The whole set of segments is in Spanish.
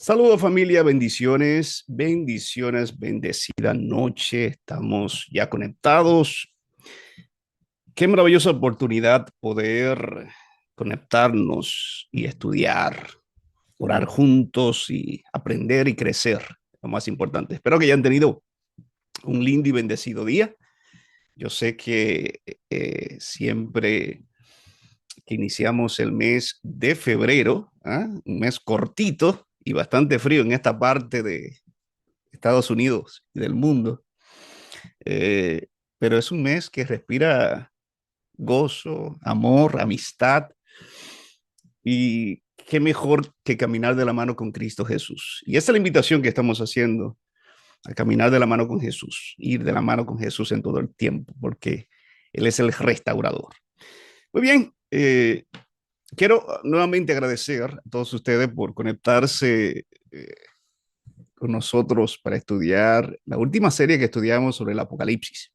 Saludos familia, bendiciones, bendiciones, bendecida noche. Estamos ya conectados. Qué maravillosa oportunidad poder conectarnos y estudiar, orar juntos y aprender y crecer. Lo más importante. Espero que hayan tenido un lindo y bendecido día. Yo sé que siempre que iniciamos el mes de febrero, un mes cortito y bastante frío en esta parte de Estados Unidos y del mundo. Eh, pero es un mes que respira gozo, amor, amistad y qué mejor que caminar de la mano con Cristo Jesús. Y esta es la invitación que estamos haciendo, a caminar de la mano con Jesús, ir de la mano con Jesús en todo el tiempo, porque Él es el restaurador. Muy bien, quiero nuevamente agradecer a todos ustedes por conectarse con nosotros para estudiar la última serie que estudiamos sobre el Apocalipsis.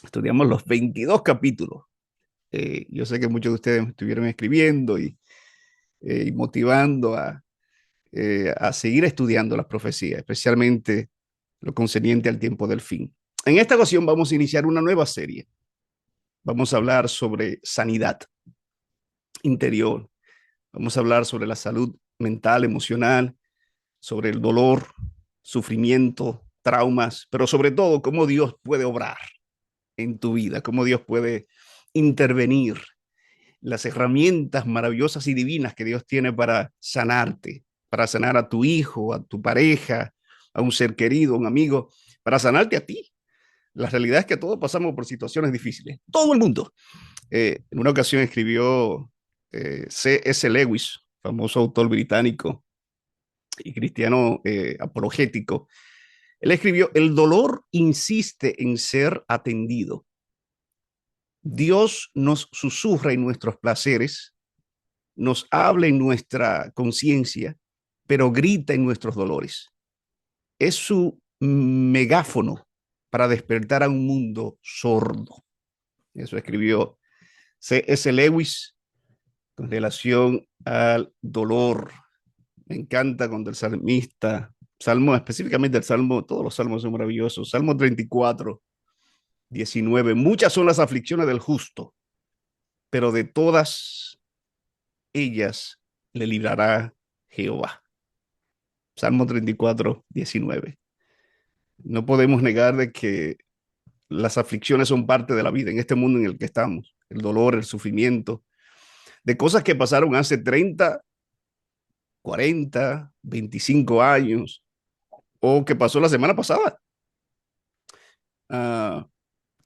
Estudiamos los 22 capítulos. Yo sé que muchos de ustedes me estuvieron escribiendo y motivando a seguir estudiando las profecías, especialmente lo concerniente al tiempo del fin. En esta ocasión vamos a iniciar una nueva serie. Vamos a hablar sobre sanidad interior. Vamos a hablar sobre la salud mental, emocional, sobre el dolor, sufrimiento, traumas, pero sobre todo cómo Dios puede obrar en tu vida, cómo Dios puede intervenir, las herramientas maravillosas y divinas que Dios tiene para sanarte, para sanar a tu hijo, a tu pareja, a un ser querido, a un amigo, para sanarte a ti. La realidad es que todos pasamos por situaciones difíciles, todo el mundo. En una ocasión escribió C.S. Lewis, famoso autor británico y cristiano apologético. Él escribió, el dolor insiste en ser atendido. Dios nos susurra en nuestros placeres, nos habla en nuestra conciencia, pero grita en nuestros dolores. Es su megáfono para despertar a un mundo sordo. Eso escribió C.S. Lewis con relación al dolor. Me encanta cuando el salmista, salmo específicamente el salmo, todos los salmos son maravillosos. Salmo 34, 19. Muchas son las aflicciones del justo, pero de todas ellas le librará Jehová. Salmo 34, 19. No podemos negar de que las aflicciones son parte de la vida en este mundo en el que estamos. El dolor, el sufrimiento, de cosas que pasaron hace 30, 40, 25 años o que pasó la semana pasada, uh,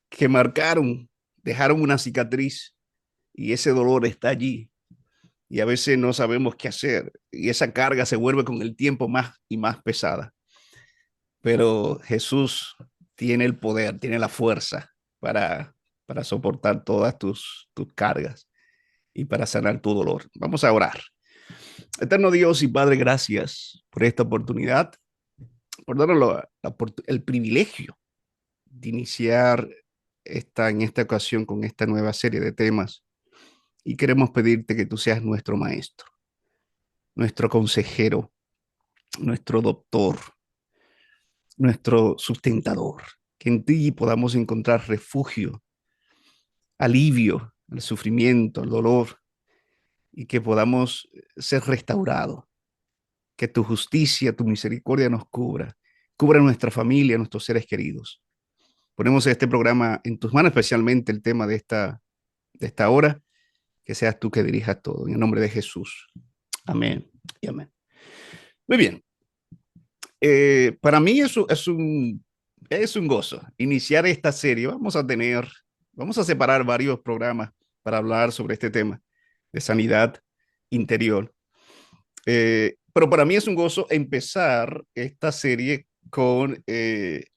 que marcaron, dejaron una cicatriz y ese dolor está allí y a veces no sabemos qué hacer y esa carga se vuelve con el tiempo más y más pesada. Pero Jesús tiene el poder, tiene la fuerza para, para soportar todas tus cargas y para sanar tu dolor. Vamos a orar. Eterno Dios y Padre, gracias por esta oportunidad, por darnos el privilegio de iniciar en esta ocasión con esta nueva serie de temas. Y queremos pedirte que tú seas nuestro maestro, nuestro consejero, nuestro doctor, nuestro sustentador, que en ti podamos encontrar refugio, alivio al sufrimiento, al dolor, y que podamos ser restaurados, que tu justicia, tu misericordia nos cubra nuestra familia, nuestros seres queridos. Ponemos este programa en tus manos, especialmente el tema de esta hora, que seas tú que dirijas todo, en el nombre de Jesús. Amén y amén. Muy bien, para mí es un gozo iniciar esta serie. Vamos a separar varios programas para hablar sobre este tema de sanidad interior. Pero para mí es un gozo empezar esta serie con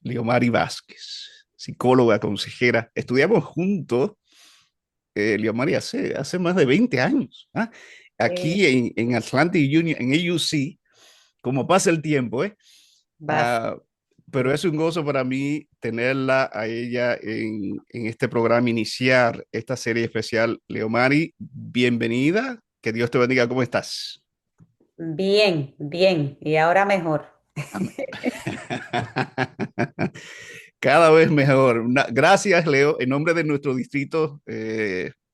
Leomari Vázquez, psicóloga, consejera. Estudiamos juntos, Leomari, hace más de 20 años. Eh, Aquí en Atlantic Union, en AUC, como pasa el tiempo, ¿eh? Vas. Ah, pero es un gozo para mí tenerla a ella en este programa, iniciar esta serie especial. Leomari, bienvenida. Que Dios te bendiga. ¿Cómo estás? Bien, bien, y ahora mejor. Amén. Cada vez mejor. Gracias, Leo, en nombre de nuestro distrito,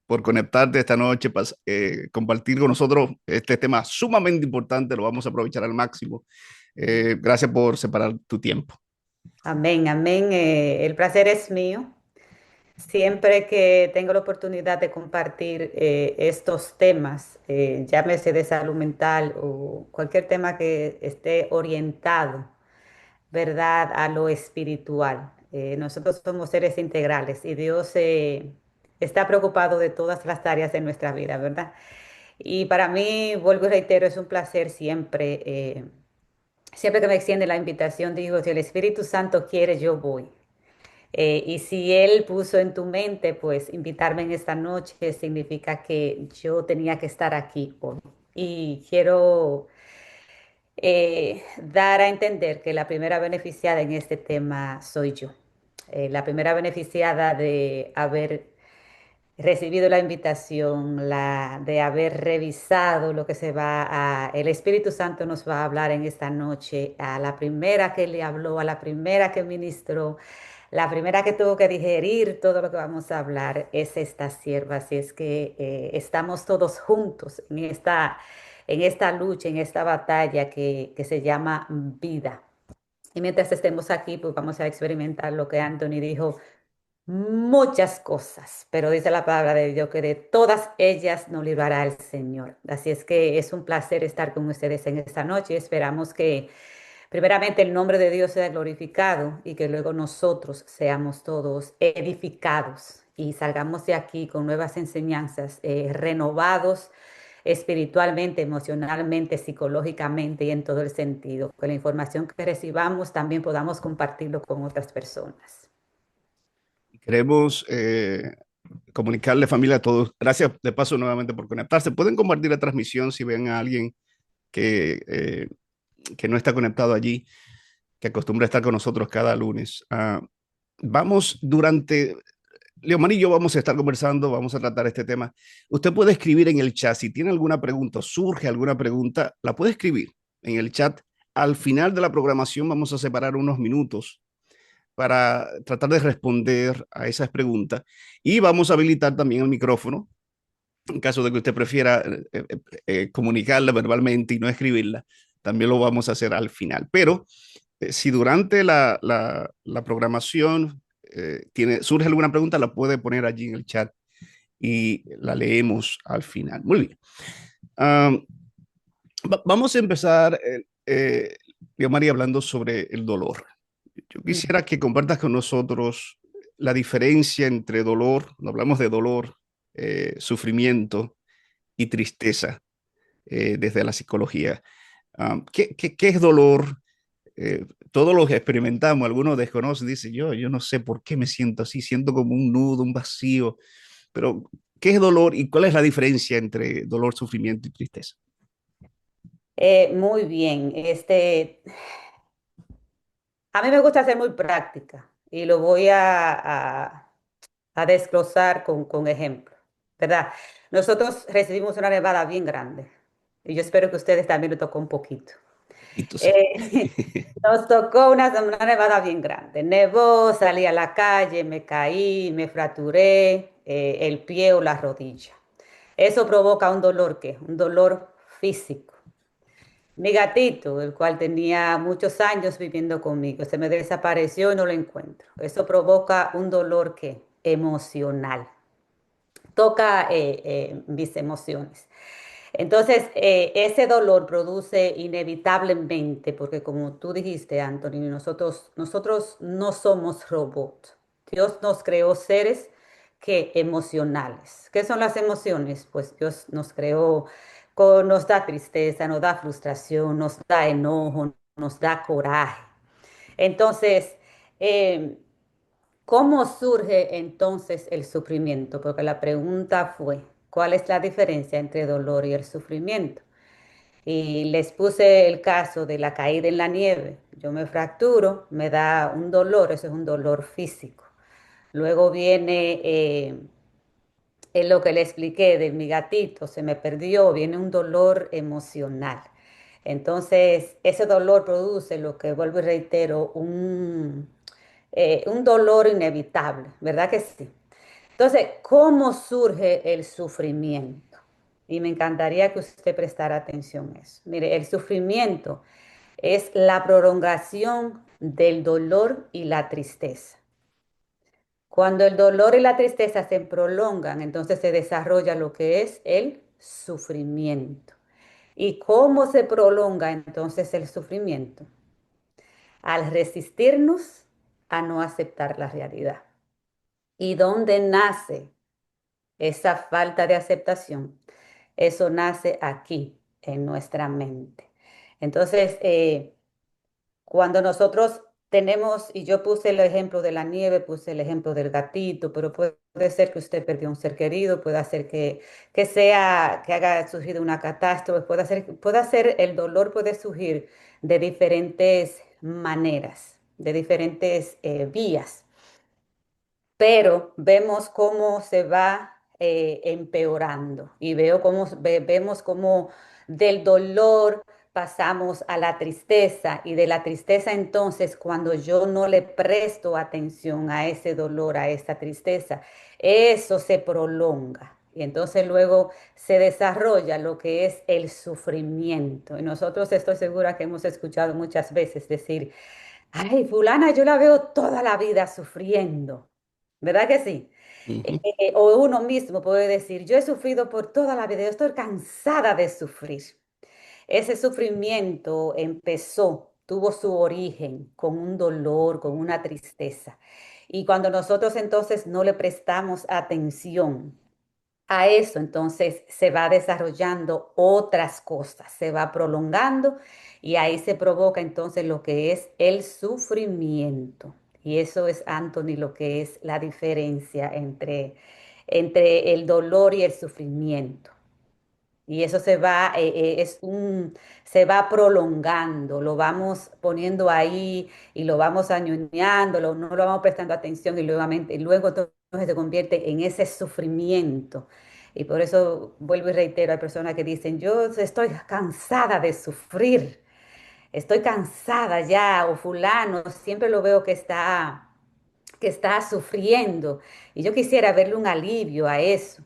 por conectarte esta noche, compartir con nosotros este tema sumamente importante. Lo vamos a aprovechar al máximo. Gracias por separar tu tiempo. Amén, amén. El placer es mío. Siempre que tengo la oportunidad de compartir estos temas, llámese de salud mental o cualquier tema que esté orientado, ¿verdad?, a lo espiritual. Nosotros somos seres integrales y Dios está preocupado de todas las áreas de nuestra vida, ¿verdad? Y para mí, vuelvo y reitero, es un placer siempre. Siempre que me extiende la invitación, digo, si el Espíritu Santo quiere, yo voy. Y si Él puso en tu mente, pues invitarme en esta noche significa que yo tenía que estar aquí hoy. Y quiero dar a entender que la primera beneficiada en este tema soy yo. La primera beneficiada de haber recibido la invitación, de haber revisado lo que el Espíritu Santo nos va a hablar en esta noche, a la primera que le habló, a la primera que ministró, la primera que tuvo que digerir todo lo que vamos a hablar es esta sierva. Así es que estamos todos juntos en esta lucha, en esta batalla que se llama vida. Y mientras estemos aquí, pues vamos a experimentar lo que Anthony dijo, muchas cosas, pero dice la palabra de Dios que de todas ellas nos librará el Señor. Así es que es un placer estar con ustedes en esta noche y esperamos que primeramente el nombre de Dios sea glorificado y que luego nosotros seamos todos edificados y salgamos de aquí con nuevas enseñanzas, renovados espiritualmente, emocionalmente, psicológicamente y en todo el sentido. Que la información que recibamos también podamos compartirlo con otras personas. Queremos comunicarle, familia, a todos. Gracias de paso nuevamente por conectarse. Pueden compartir la transmisión si ven a alguien que no está conectado allí, que acostumbra estar con nosotros cada lunes. Vamos durante, Leomar y yo vamos a estar conversando, vamos a tratar este tema. Usted puede escribir en el chat, si tiene alguna pregunta, surge alguna pregunta, la puede escribir en el chat. Al final de la programación vamos a separar unos minutos para tratar de responder a esas preguntas y vamos a habilitar también el micrófono en caso de que usted prefiera comunicarla verbalmente y no escribirla, también lo vamos a hacer al final. Pero si durante la programación surge alguna pregunta, la puede poner allí en el chat y la leemos al final. Muy bien. Um, Vamos a empezar, yo María, hablando sobre el dolor. Yo quisiera que compartas con nosotros la diferencia entre dolor, cuando hablamos de dolor, sufrimiento y tristeza desde la psicología. ¿Qué es dolor? Todos los que experimentamos, algunos desconocen, dicen yo no sé por qué me siento así, siento como un nudo, un vacío, pero ¿qué es dolor y cuál es la diferencia entre dolor, sufrimiento y tristeza? Muy bien. A mí me gusta ser muy práctica y lo voy a desglosar con ejemplos, ¿verdad? Nosotros recibimos una nevada bien grande y yo espero que ustedes también lo tocó un poquito. Poquito, sí. Nos tocó una nevada bien grande. Nevó, salí a la calle, me caí, me fracturé el pie o la rodilla. Eso provoca un dolor, ¿qué? Un dolor físico. Mi gatito, el cual tenía muchos años viviendo conmigo, se me desapareció y no lo encuentro. Eso provoca un dolor que emocional. Toca mis emociones. Entonces, ese dolor produce inevitablemente, porque como tú dijiste, Anthony, nosotros no somos robots. Dios nos creó seres que emocionales. ¿Qué son las emociones? Pues Dios nos creó, nos da tristeza, nos da frustración, nos da enojo, nos da coraje. Entonces, eh, ¿cómo surge entonces el sufrimiento? Porque la pregunta fue, ¿cuál es la diferencia entre el dolor y el sufrimiento? Y les puse el caso de la caída en la nieve. Yo me fracturo, me da un dolor, eso es un dolor físico. Luego viene en lo que le expliqué de mi gatito, se me perdió, viene un dolor emocional. Entonces, ese dolor produce lo que vuelvo y reitero, un dolor inevitable, ¿verdad que sí? Entonces, ¿cómo surge el sufrimiento? Y me encantaría que usted prestara atención a eso. Mire, el sufrimiento es la prolongación del dolor y la tristeza. Cuando el dolor y la tristeza se prolongan, entonces se desarrolla lo que es el sufrimiento. ¿Y cómo se prolonga entonces el sufrimiento? Al resistirnos a no aceptar la realidad. ¿Y dónde nace esa falta de aceptación? Eso nace aquí, en nuestra mente. Entonces, cuando nosotros tenemos, y yo puse el ejemplo de la nieve, puse el ejemplo del gatito, pero puede ser que usted perdió un ser querido, puede ser que sea, que haya surgido una catástrofe, puede ser, el dolor puede surgir de diferentes maneras, de diferentes vías, pero vemos cómo se va empeorando y vemos cómo del dolor pasamos a la tristeza y de la tristeza entonces cuando yo no le presto atención a ese dolor, a esa tristeza, eso se prolonga. Y entonces luego se desarrolla lo que es el sufrimiento. Y nosotros estoy segura que hemos escuchado muchas veces decir, ay, fulana, yo la veo toda la vida sufriendo. ¿Verdad que sí? Ujú. O uno mismo puede decir, yo he sufrido por toda la vida, yo estoy cansada de sufrir. Ese sufrimiento empezó, tuvo su origen con un dolor, con una tristeza. Y cuando nosotros entonces no le prestamos atención a eso, entonces se va desarrollando otras cosas, se va prolongando y ahí se provoca entonces lo que es el sufrimiento. Y eso es, Anthony, lo que es la diferencia entre el dolor y el sufrimiento. Y eso se va prolongando, lo vamos poniendo ahí y lo vamos añoñando, no lo vamos prestando atención y luego entonces se convierte en ese sufrimiento. Y por eso vuelvo y reitero, hay personas que dicen, yo estoy cansada de sufrir, estoy cansada ya, o fulano, siempre lo veo que está sufriendo y yo quisiera verle un alivio a eso.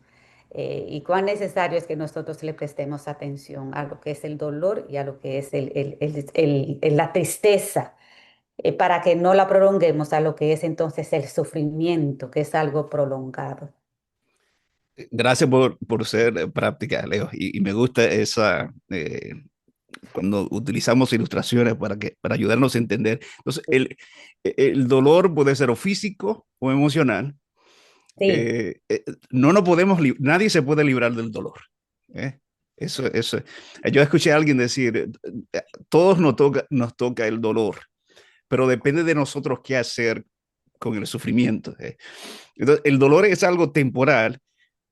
Y cuán necesario es que nosotros le prestemos atención a lo que es el dolor y a lo que es la tristeza, para que no la prolonguemos a lo que es entonces el sufrimiento, que es algo prolongado. Gracias por ser práctica, Leo. Y me gusta esa, cuando utilizamos ilustraciones para ayudarnos a entender. Entonces, el dolor puede ser o físico o emocional. Sí, No nos podemos, nadie se puede librar del dolor. ¿Eh? Eso. Yo escuché a alguien decir, todos nos toca el dolor, pero depende de nosotros qué hacer con el sufrimiento. Entonces, el dolor es algo temporal,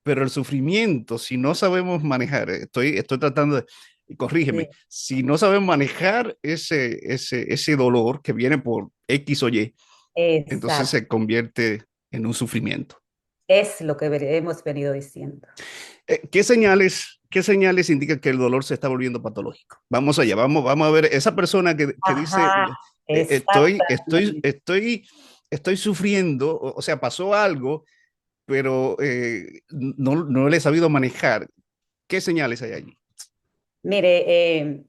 pero el sufrimiento, si no sabemos manejar, estoy tratando de, sí, corrígeme, si no sabemos manejar ese dolor que viene por X o Y, entonces exacto. se convierte en un sufrimiento. Es lo que hemos venido diciendo. Qué señales indican que el dolor se está volviendo patológico? Vamos allá, vamos a ver esa persona que dice, Ajá, exactamente. estoy sufriendo, o sea, pasó algo, pero no le he sabido manejar. ¿Qué señales hay allí? Mire,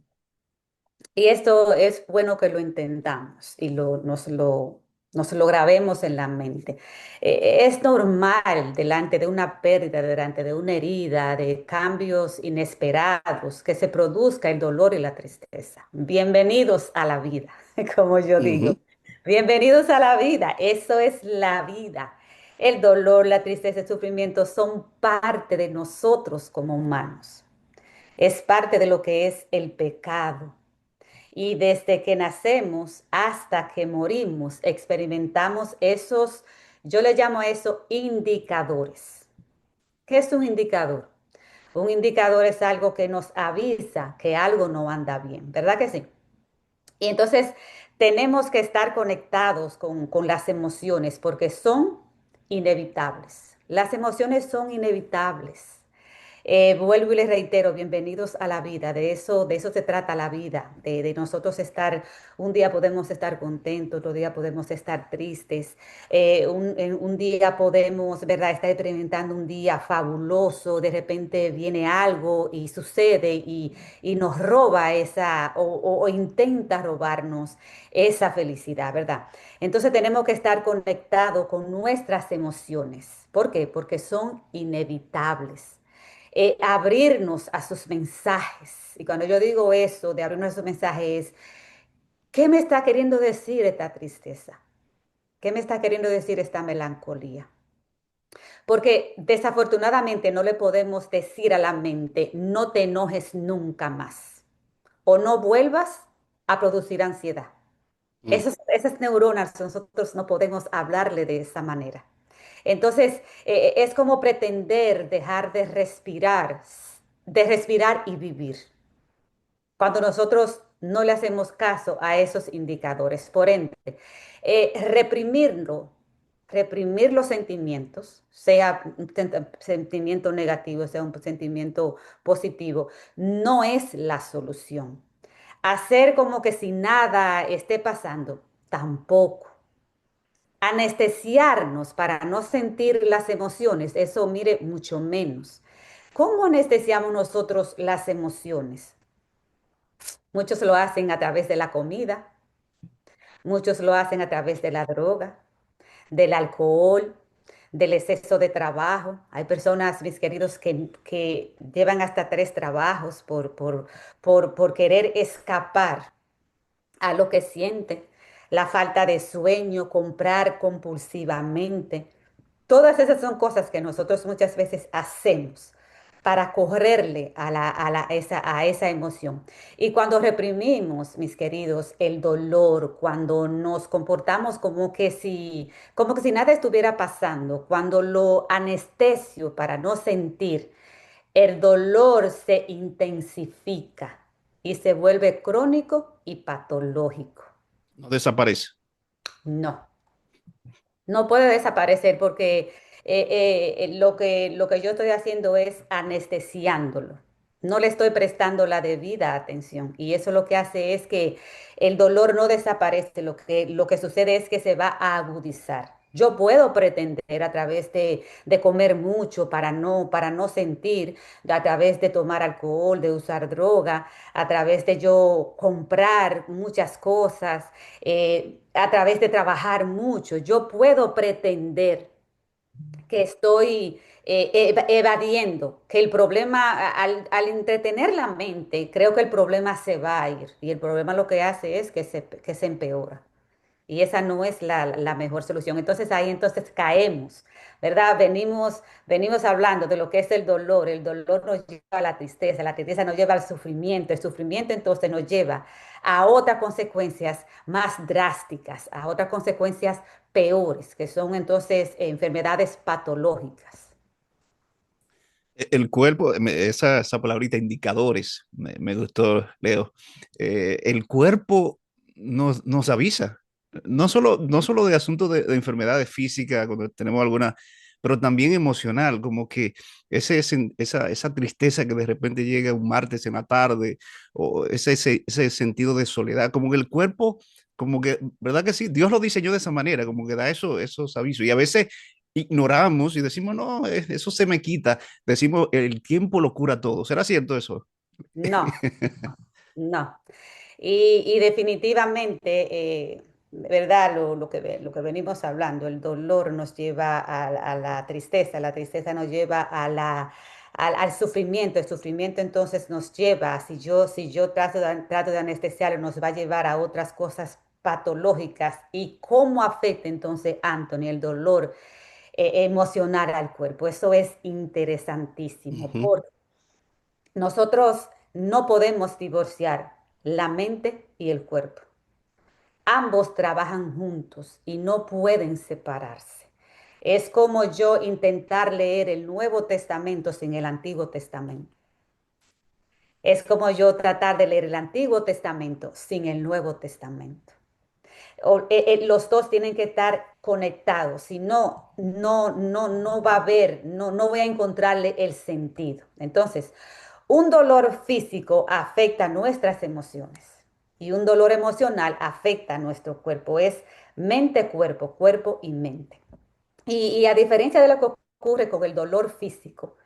y esto es bueno que lo intentamos y nos lo grabemos en la mente. Es normal delante de una pérdida, delante de una herida, de cambios inesperados, que se produzca el dolor y la tristeza. Bienvenidos a la vida, como yo digo. Ujú. Bienvenidos a la vida. Eso es la vida. El dolor, la tristeza, el sufrimiento son parte de nosotros como humanos. Es parte de lo que es el pecado. Y desde que nacemos hasta que morimos, experimentamos esos, yo le llamo a eso indicadores. ¿Qué es un indicador? Un indicador es algo que nos avisa que algo no anda bien, ¿verdad que sí? Y entonces tenemos que estar conectados con las emociones porque son inevitables. Las emociones son inevitables. Vuelvo y les reitero, bienvenidos a la vida, de eso se trata la vida, de nosotros estar, un día podemos estar contentos, otro día podemos estar tristes, un día podemos, ¿verdad?, estar experimentando un día fabuloso, de repente viene algo y sucede y nos roba esa, o intenta robarnos esa felicidad, ¿verdad? Entonces tenemos que estar conectados con nuestras emociones. ¿Por qué? Porque son inevitables. Abrirnos a sus mensajes. Y cuando yo digo eso, de abrirnos a sus mensajes, ¿qué me está queriendo decir esta tristeza? ¿Qué me está queriendo decir esta melancolía? Porque desafortunadamente no le podemos decir a la mente, no te enojes nunca más o no vuelvas a producir ansiedad. Mm. Esas neuronas nosotros no podemos hablarle de esa manera. Entonces, es como pretender dejar de respirar y vivir, cuando nosotros no le hacemos caso a esos indicadores. Por ende, reprimirlo, reprimir los sentimientos, sea un sentimiento negativo, sea un sentimiento positivo, no es la solución. Hacer como que si nada esté pasando, tampoco. Anestesiarnos para no sentir las emociones, eso mire mucho menos. ¿Cómo anestesiamos nosotros las emociones? Muchos lo hacen a través de la comida, muchos lo hacen a través de la droga, del alcohol, del exceso de trabajo. Hay personas, mis queridos, que llevan hasta tres trabajos por querer escapar a lo que sienten, la falta de sueño, comprar compulsivamente. Todas esas son cosas que nosotros muchas veces hacemos para correrle a esa emoción. Y cuando reprimimos, mis queridos, el dolor, cuando nos comportamos como que si nada estuviera pasando, cuando lo anestesio para no sentir, el dolor se intensifica y se vuelve crónico y patológico. No desaparece. No, no puede desaparecer porque lo que yo estoy haciendo es anestesiándolo. No le estoy prestando la debida atención y eso lo que hace es que el dolor no desaparece, lo que sucede es que se va a agudizar. Yo puedo pretender a través de comer mucho para no sentir, a través de tomar alcohol, de usar droga, a través de yo comprar muchas cosas, a través de trabajar mucho. Yo puedo pretender que estoy evadiendo, que el problema, al entretener la mente, creo que el problema se va a ir y el problema lo que hace es que se empeora. Y esa no es la mejor solución. Entonces ahí entonces caemos, ¿verdad? Venimos hablando de lo que es el dolor. El dolor nos lleva a la tristeza nos lleva al sufrimiento. El sufrimiento entonces nos lleva a otras consecuencias más drásticas, a otras consecuencias peores, que son entonces enfermedades patológicas. El cuerpo, esa palabrita, indicadores, me gustó, Leo. El cuerpo nos avisa, no solo de asuntos de enfermedades físicas, cuando tenemos alguna, pero también emocional, como que esa tristeza que de repente llega un martes en la tarde, o ese sentido de soledad, como que el cuerpo, como que, ¿verdad que sí? Dios lo diseñó de esa manera, como que da esos avisos. Y a veces ignoramos y decimos, no, eso se me quita. Decimos, el tiempo lo cura todo. ¿Será cierto eso? No, no. Y definitivamente, ¿verdad? Lo que venimos hablando, el dolor nos lleva a la tristeza nos lleva al sufrimiento, el sufrimiento entonces nos lleva, si yo trato de anestesiarlo, nos va a llevar a otras cosas patológicas. ¿Y cómo afecta entonces, Anthony, el dolor emocional al cuerpo? Eso es interesantísimo, Ujú. porque nosotros no podemos divorciar la mente y el cuerpo. Ambos trabajan juntos y no pueden separarse. Es como yo intentar leer el Nuevo Testamento sin el Antiguo Testamento. Es como yo tratar de leer el Antiguo Testamento sin el Nuevo Testamento. Los dos tienen que estar conectados, si no, no va a haber, no voy a encontrarle el sentido. Entonces, un dolor físico afecta nuestras emociones y un dolor emocional afecta nuestro cuerpo. Es mente, cuerpo, cuerpo y mente. Y a diferencia de lo que ocurre con el dolor físico,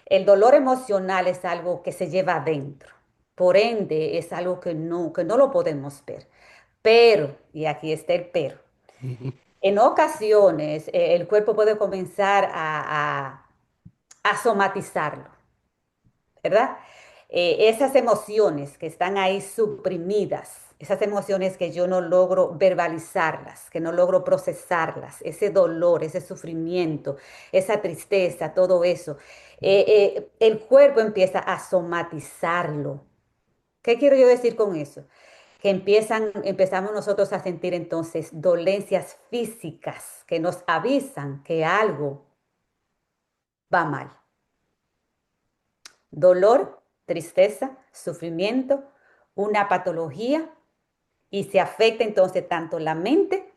el dolor emocional es algo que se lleva adentro. Por ende, es algo que no lo podemos ver. Pero, y aquí está el pero, Ujú. en ocasiones el cuerpo puede comenzar a somatizarlo, ¿verdad? Esas emociones que están ahí suprimidas, esas emociones que yo no logro verbalizarlas, que no logro procesarlas, ese dolor, ese sufrimiento, esa tristeza, todo eso, el cuerpo empieza a somatizarlo. ¿Qué quiero yo decir con eso? Que empezamos nosotros a sentir entonces dolencias físicas que nos avisan que algo va mal. Dolor, tristeza, sufrimiento, una patología y se afecta entonces tanto la mente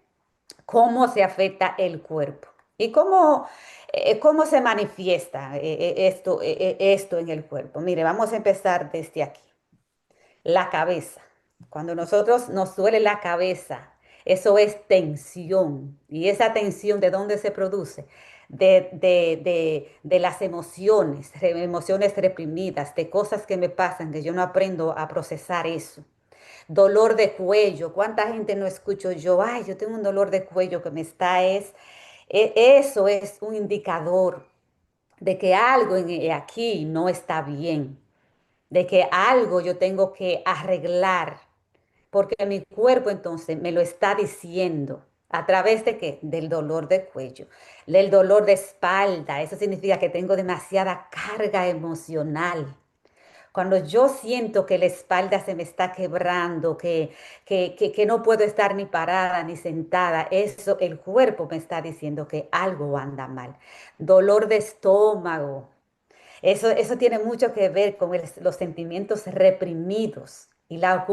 como se afecta el cuerpo. ¿Y cómo se manifiesta esto en el cuerpo? Mire, vamos a empezar desde aquí. La cabeza. Cuando nosotros nos duele la cabeza, eso es tensión. ¿Y esa tensión de dónde se produce? De las emociones, emociones reprimidas, de cosas que me pasan, que yo no aprendo a procesar eso. Dolor de cuello. ¿Cuánta gente no escucho yo? Ay, yo tengo un dolor de cuello que me está eso es un indicador de que algo aquí no está bien, de que algo yo tengo que arreglar, porque mi cuerpo entonces me lo está diciendo. ¿A través de qué? Del dolor de cuello, del dolor de espalda. Eso significa que tengo demasiada carga emocional. Cuando yo siento que la espalda se me está quebrando, que no puedo estar ni parada ni sentada, eso el cuerpo me está diciendo que algo anda mal. Dolor de estómago, eso tiene mucho que ver con los sentimientos reprimidos y la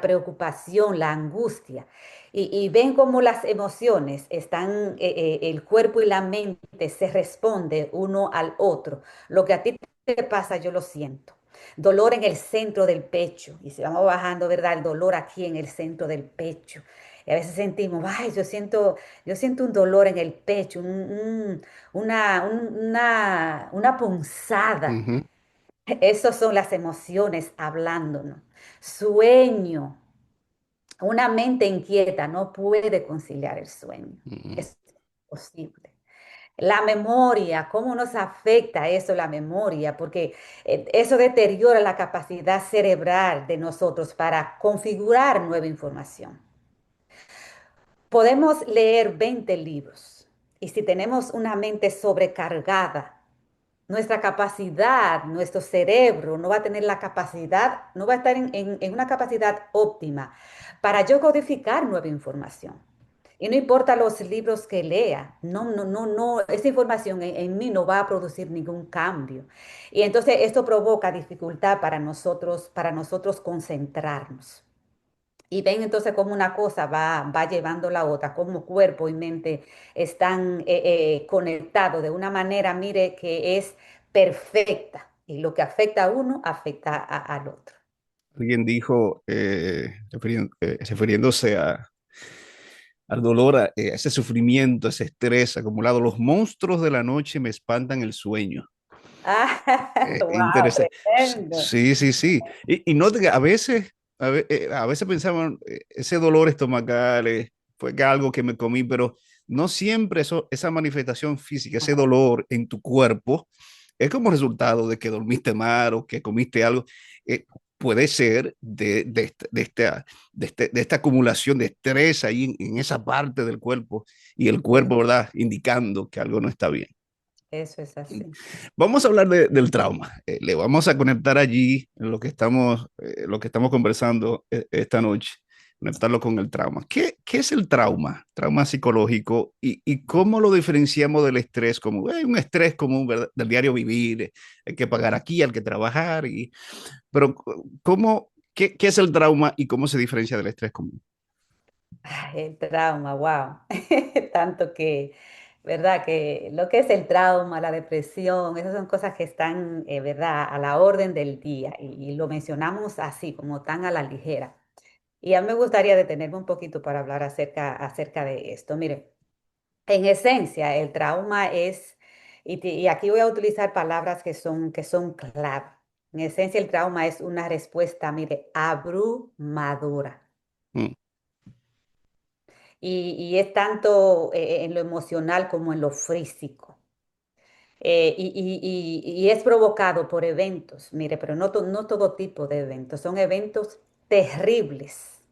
preocupación, la angustia. Y ven cómo las emociones están, el cuerpo y la mente se responden uno al otro. Lo que a ti te pasa, yo lo siento. Dolor en el centro del pecho. Y si vamos bajando, ¿verdad? El dolor aquí en el centro del pecho. Y a veces sentimos, ay, yo siento un dolor en el pecho, una punzada. Ujú. Esas son las emociones hablándonos. Sueño. Una mente inquieta no puede conciliar el sueño. Ujú. Es imposible. La memoria, ¿cómo nos afecta eso, la memoria? Porque eso deteriora la capacidad cerebral de nosotros para configurar nueva información. Podemos leer 20 libros y si tenemos una mente sobrecargada, nuestra capacidad, nuestro cerebro no va a tener la capacidad, no va a estar en una capacidad óptima para yo codificar nueva información. Y no importa los libros que lea, no, esa información en mí no va a producir ningún cambio. Y entonces esto provoca dificultad para nosotros concentrarnos. Y ven entonces cómo una cosa va llevando la otra, cómo cuerpo y mente están conectados de una manera, mire, que es perfecta. Y lo que afecta a uno afecta al otro. Alguien dijo, refiriéndose al dolor, a ese sufrimiento, ese estrés acumulado, los monstruos de la noche me espantan el sueño. Ah, wow, Interesante. tremendo. Sí, sí, sí. Y no, a veces, a veces pensaban, ese dolor estomacal fue que algo que me comí, pero no siempre esa manifestación física, ese dolor en tu cuerpo, es como resultado de que dormiste mal o que comiste algo. eh, Puede ser de esta acumulación de estrés ahí en esa parte del cuerpo y el cuerpo, ¿verdad? Indicando que algo no está bien. Eso es así. Vamos a hablar del trauma. Le vamos a conectar allí en lo que estamos conversando esta noche, conectarlo con el trauma. ¿Qué es el trauma? Trauma psicológico y cómo lo diferenciamos del estrés común. Hay un estrés común, ¿verdad? Del diario vivir, hay que pagar aquí, hay que trabajar, pero ¿qué es el trauma y cómo se diferencia del estrés común? Ay, el trauma, wow. Tanto que, ¿verdad? Que lo que es el trauma, la depresión, esas son cosas que están, ¿verdad? A la orden del día y lo mencionamos así, como tan a la ligera. Y a mí me gustaría detenerme un poquito para hablar acerca de esto. Mire, en esencia, el trauma es, y aquí voy a utilizar palabras que son clave. En esencia, el trauma es una respuesta, mire, abrumadora. Mm, Y es tanto en lo emocional como en lo físico. Y es provocado por eventos, mire, pero no todo tipo de eventos, son eventos terribles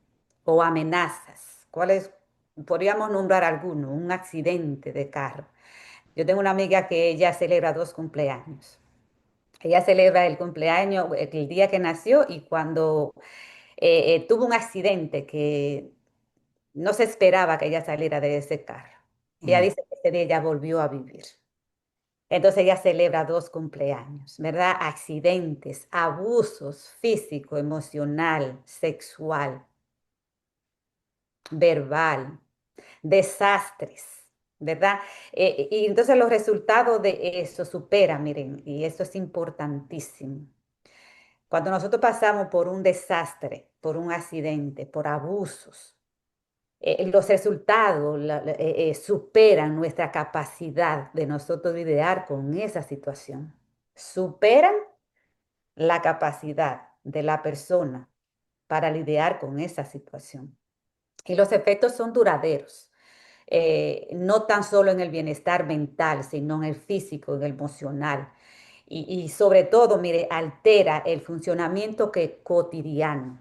o amenazas. ¿Cuáles? Podríamos nombrar algunos, un accidente de carro. Yo tengo una amiga que ella celebra dos cumpleaños. Ella celebra el cumpleaños el día que nació y cuando tuvo un accidente que no se esperaba que ella saliera de ese carro. Ella mm, dice que ese día ella volvió a vivir. Entonces ella celebra dos cumpleaños, ¿verdad? Accidentes, abusos físico, emocional, sexual, verbal, desastres, ¿verdad? Y entonces los resultados de eso superan, miren, y eso es importantísimo. Cuando nosotros pasamos por un desastre, por un accidente, por abusos, los resultados superan nuestra capacidad de nosotros lidiar con esa situación. Superan la capacidad de la persona para lidiar con esa situación. Y los efectos son duraderos, no tan solo en el bienestar mental, sino en el físico, en el emocional. Y sobre todo, mire, altera el funcionamiento cotidiano,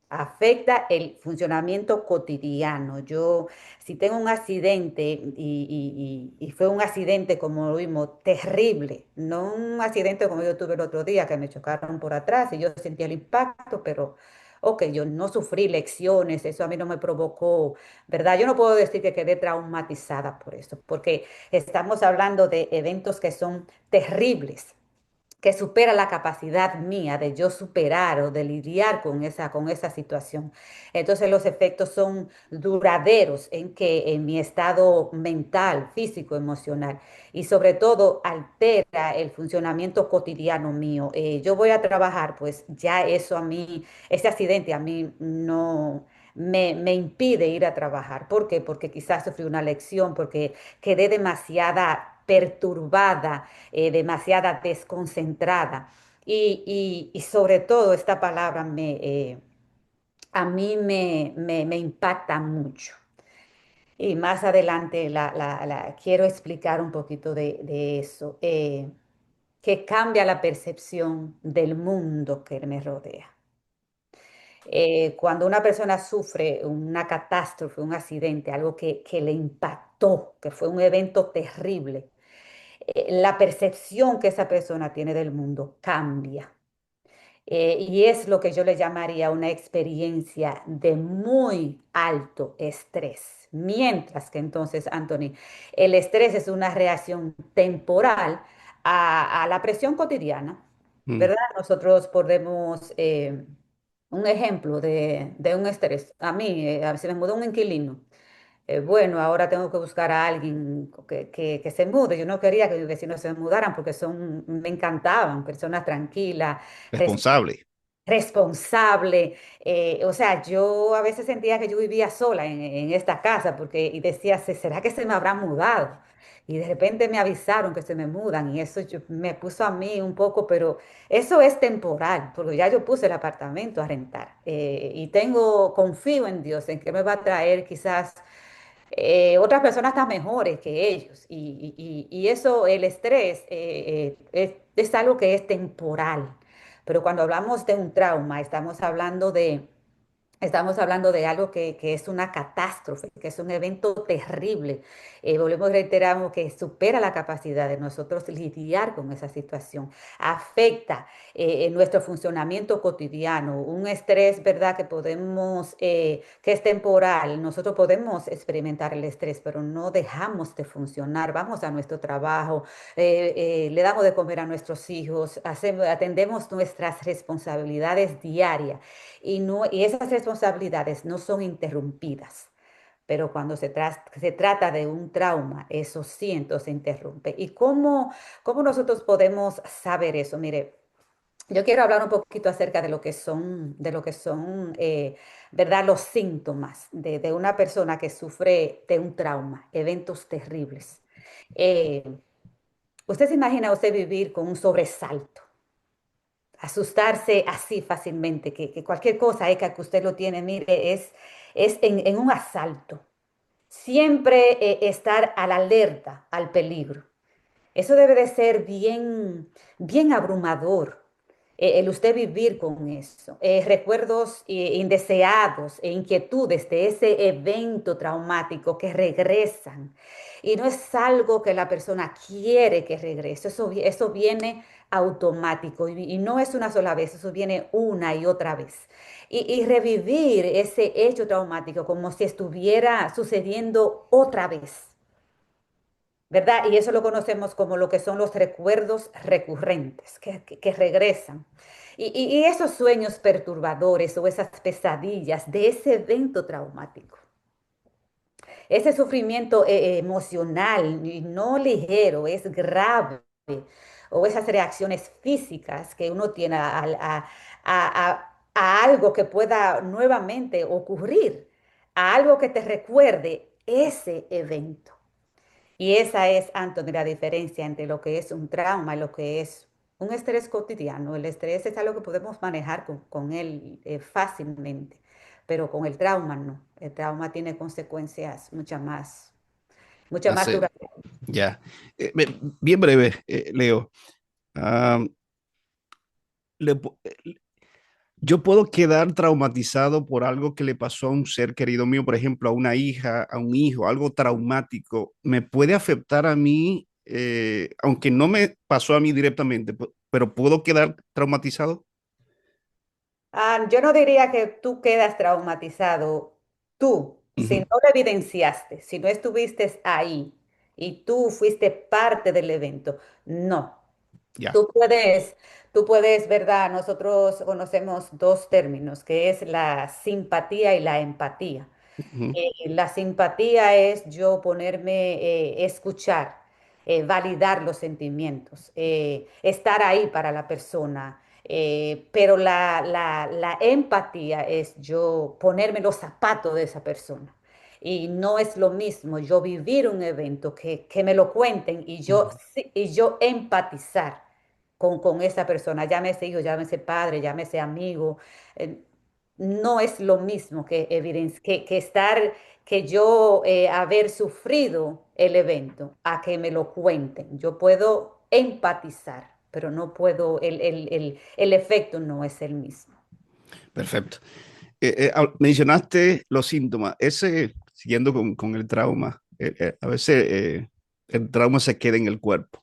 afecta el funcionamiento cotidiano. Yo, si tengo un accidente y fue un accidente, como lo vimos, terrible, no un accidente como yo tuve el otro día, que me chocaron por atrás y yo sentí el impacto, pero, ok, yo no sufrí lecciones, eso a mí no me provocó, ¿verdad? Yo no puedo decir que quedé traumatizada por eso, porque estamos hablando de eventos que son terribles, que supera la capacidad mía de yo superar o de lidiar con esa situación. Entonces los efectos son duraderos en que en mi estado mental, físico, emocional y sobre todo altera el funcionamiento cotidiano mío. Yo voy a trabajar, pues ya eso a mí, ese accidente a mí no me impide ir a trabajar. ¿Por qué? Porque quizás sufrí una lección, porque quedé demasiada perturbada, demasiada desconcentrada. Y sobre todo esta palabra a mí me impacta mucho. Y más adelante quiero explicar un poquito de eso, que cambia la percepción del mundo que me rodea. Cuando una persona sufre una catástrofe, un accidente, algo que le impactó, que fue un evento terrible, la percepción que esa persona tiene del mundo cambia. Y es lo que yo le llamaría una experiencia de muy alto estrés. Mientras que entonces, Anthony, el estrés es una reacción temporal a la presión cotidiana, mm. ¿verdad? Nosotros podemos, un ejemplo de un estrés. A mí, se me mudó un inquilino. Bueno, ahora tengo que buscar a alguien que se mude. Yo no quería que mis vecinos se mudaran porque me encantaban, personas tranquilas, Responsable. responsable. O sea, yo a veces sentía que yo vivía sola en esta casa y decía, ¿será que se me habrá mudado? Y de repente me avisaron que se me mudan y eso me puso a mí un poco, pero eso es temporal, porque ya yo puse el apartamento a rentar y confío en Dios, en que me va a traer quizás otras personas están mejores que ellos. Y eso, el estrés, es algo que es temporal. Pero cuando hablamos de un trauma, estamos hablando de algo que es una catástrofe, que es un evento terrible. Volvemos, reiteramos que supera la capacidad de nosotros lidiar con esa situación. Afecta en nuestro funcionamiento cotidiano. Un estrés, ¿verdad? Que es temporal. Nosotros podemos experimentar el estrés, pero no dejamos de funcionar. Vamos a nuestro trabajo, le damos de comer a nuestros hijos, atendemos nuestras responsabilidades diarias y esas responsabilidades no son interrumpidas. pero cuando se trata de un trauma, eso sí, entonces se interrumpe. ¿Y cómo nosotros podemos saber eso? Mire, yo quiero hablar un poquito acerca de lo que son, ¿verdad? Los síntomas de una persona que sufre de un trauma, eventos terribles. Eh, Usted se imagina usted vivir con un sobresalto, asustarse así fácilmente, que cualquier cosa que usted lo tiene, mire, es en un asalto. Siempre estar a la alerta al peligro. Eso debe de ser bien abrumador, el usted vivir con eso. Recuerdos indeseados e inquietudes de ese evento traumático que regresan. Y no es algo que la persona quiere que regrese, eso viene automático y no es una sola vez, eso viene una y otra vez. Y revivir ese hecho traumático como si estuviera sucediendo otra vez. ¿Verdad? Y eso lo conocemos como lo que son los recuerdos recurrentes, que regresan. Y esos sueños perturbadores o esas pesadillas de ese evento traumático, ese sufrimiento emocional, y no ligero, es grave, o esas reacciones físicas que uno tiene a algo que pueda nuevamente ocurrir, a algo que te recuerde ese evento. Y esa es, Anthony, la diferencia entre lo que es un trauma y lo que es un estrés cotidiano. El estrés es algo que podemos manejar con él fácilmente, pero con el trauma no. El trauma tiene consecuencias muchas más Hace, duraderas. ya. Bien breve, Leo. Ah, le pu- yo puedo quedar traumatizado por algo que le pasó a un ser querido mío, por ejemplo, a una hija, a un hijo, algo traumático. ¿Me puede afectar a mí, aunque no me pasó a mí directamente, pero puedo quedar traumatizado? Yo no diría que tú quedas traumatizado, tú, si Ujú. no lo evidenciaste, si no estuviste ahí y tú fuiste parte del evento. No. Ya. Tú puedes, tú puedes, ¿verdad? Nosotros conocemos dos términos, que es la simpatía y la empatía. Ujú, La simpatía es yo ponerme, escuchar, validar los sentimientos, estar ahí para la persona. Pero la empatía es yo ponerme los zapatos de esa persona. Y no es lo mismo yo vivir un evento que me lo cuenten y yo, ujú. y yo empatizar con esa persona, llámese hijo, llámese padre, llámese amigo. eh, no es lo mismo que estar, que yo haber sufrido el evento, a que me lo cuenten. Yo puedo empatizar, pero no puedo, el efecto no es el mismo. Perfecto. Mencionaste los síntomas. Ese, siguiendo con el trauma, a veces el trauma se queda en el cuerpo.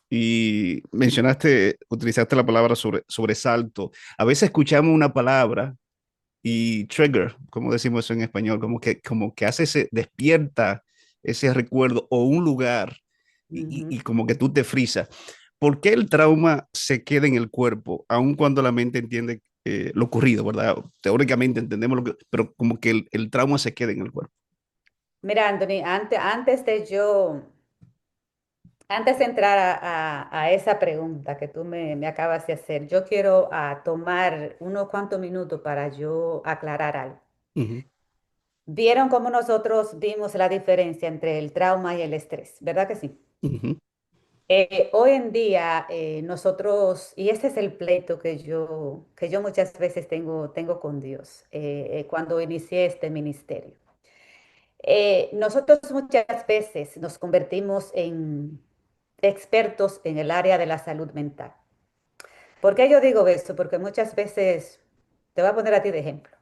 Y mencionaste, utilizaste la palabra sobresalto. A veces escuchamos una palabra y trigger, como decimos eso en español, como que hace despierta ese recuerdo o un lugar y Ujú. como que tú te frisas. ¿Por qué el trauma se queda en el cuerpo, aun cuando la mente entiende lo ocurrido, ¿verdad? Teóricamente entendemos lo que, pero como que el trauma se queda en el cuerpo. Mira, Anthony, antes de entrar a esa pregunta que tú me acabas de hacer, yo quiero tomar unos cuantos minutos para yo aclarar algo. Ujú, ¿Vieron cómo nosotros vimos la diferencia entre el trauma y el estrés? ¿Verdad que sí? ujú, Hoy en día nosotros, y ese es el pleito que yo muchas veces tengo con Dios cuando inicié este ministerio. Nosotros muchas veces nos convertimos en expertos en el área de la salud mental. ¿Por qué yo digo esto? Porque muchas veces, te voy a poner a ti de ejemplo.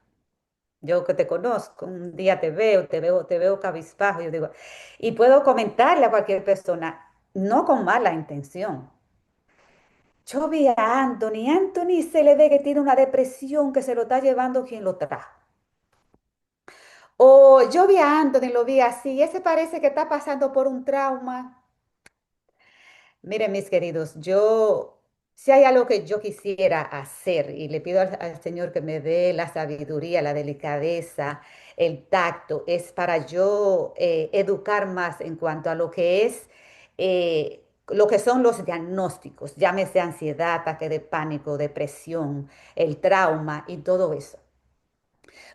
Yo que te conozco, un día te veo cabizbajo, yo digo, y puedo comentarle a cualquier persona, no con mala intención. Yo vi a Anthony se le ve que tiene una depresión que se lo está llevando quien lo trajo. O yo vi a Anthony, lo vi así, ese parece que está pasando por un trauma. Miren, mis queridos, yo si hay algo que yo quisiera hacer y le pido al Señor que me dé la sabiduría, la delicadeza, el tacto, es para yo educar más en cuanto a lo que son los diagnósticos, llámese ansiedad, ataque de pánico, depresión, el trauma y todo eso.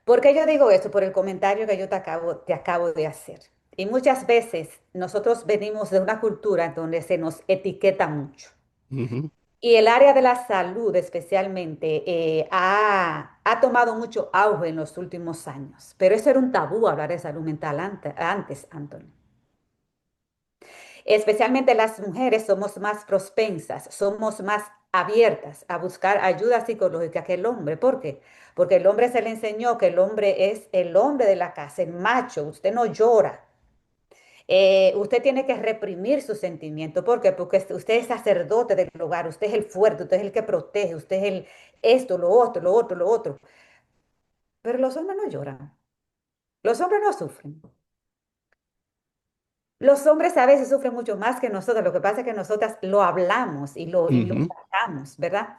¿Por qué yo digo esto? Por el comentario que yo te acabo de hacer. Y muchas veces nosotros venimos de una cultura en donde se nos etiqueta mucho. Ujú, Y el área de la salud especialmente ha tomado mucho auge en los últimos años, pero eso era un tabú hablar de salud mental antes, Anthony. Especialmente las mujeres somos más propensas, somos más abiertas a buscar ayuda psicológica que el hombre. ¿Por qué? Porque el hombre se le enseñó que el hombre es el hombre de la casa, el macho, usted no llora. Usted tiene que reprimir sus sentimientos. ¿Por qué? Porque usted es sacerdote del hogar, usted es el fuerte, usted es el que protege, usted es el esto, lo otro, lo otro, lo otro. Pero los hombres no lloran, los hombres no sufren. Los hombres a veces sufren mucho más que nosotros. Lo que pasa es que nosotras lo hablamos y lo ujú, sacamos, ¿verdad?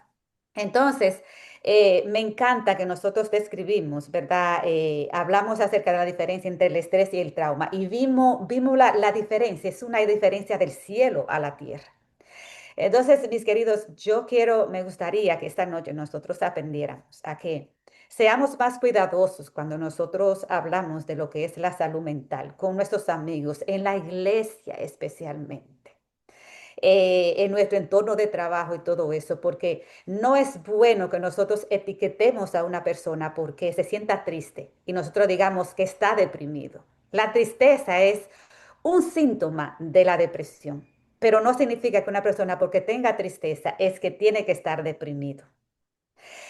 Entonces, me encanta que nosotros describimos, ¿verdad? Hablamos acerca de la diferencia entre el estrés y el trauma y vimos la diferencia, es una diferencia del cielo a la tierra. Entonces, mis queridos, me gustaría que esta noche nosotros aprendiéramos a que seamos más cuidadosos cuando nosotros hablamos de lo que es la salud mental con nuestros amigos, en la iglesia especialmente, en nuestro entorno de trabajo y todo eso, porque no es bueno que nosotros etiquetemos a una persona porque se sienta triste y nosotros digamos que está deprimido. La tristeza es un síntoma de la depresión, pero no significa que una persona porque tenga tristeza es que tiene que estar deprimido.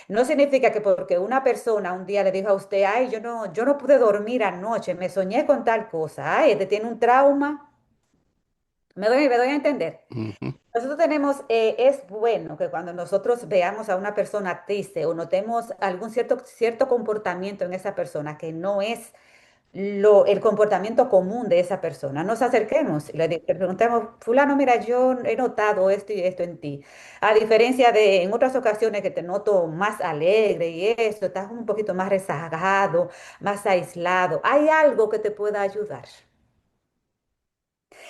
No significa que porque una persona un día le dijo a usted, ay, yo no pude dormir anoche, me soñé con tal cosa, ay, este tiene un trauma. Me doy a entender. ujú, Nosotros tenemos, es bueno que cuando nosotros veamos a una persona triste o notemos algún cierto comportamiento en esa persona que no es el comportamiento común de esa persona. Nos acerquemos y le preguntemos, fulano, mira, yo he notado esto y esto en ti. A diferencia de en otras ocasiones que te noto más alegre y esto, estás un poquito más rezagado, más aislado. ¿Hay algo que te pueda ayudar?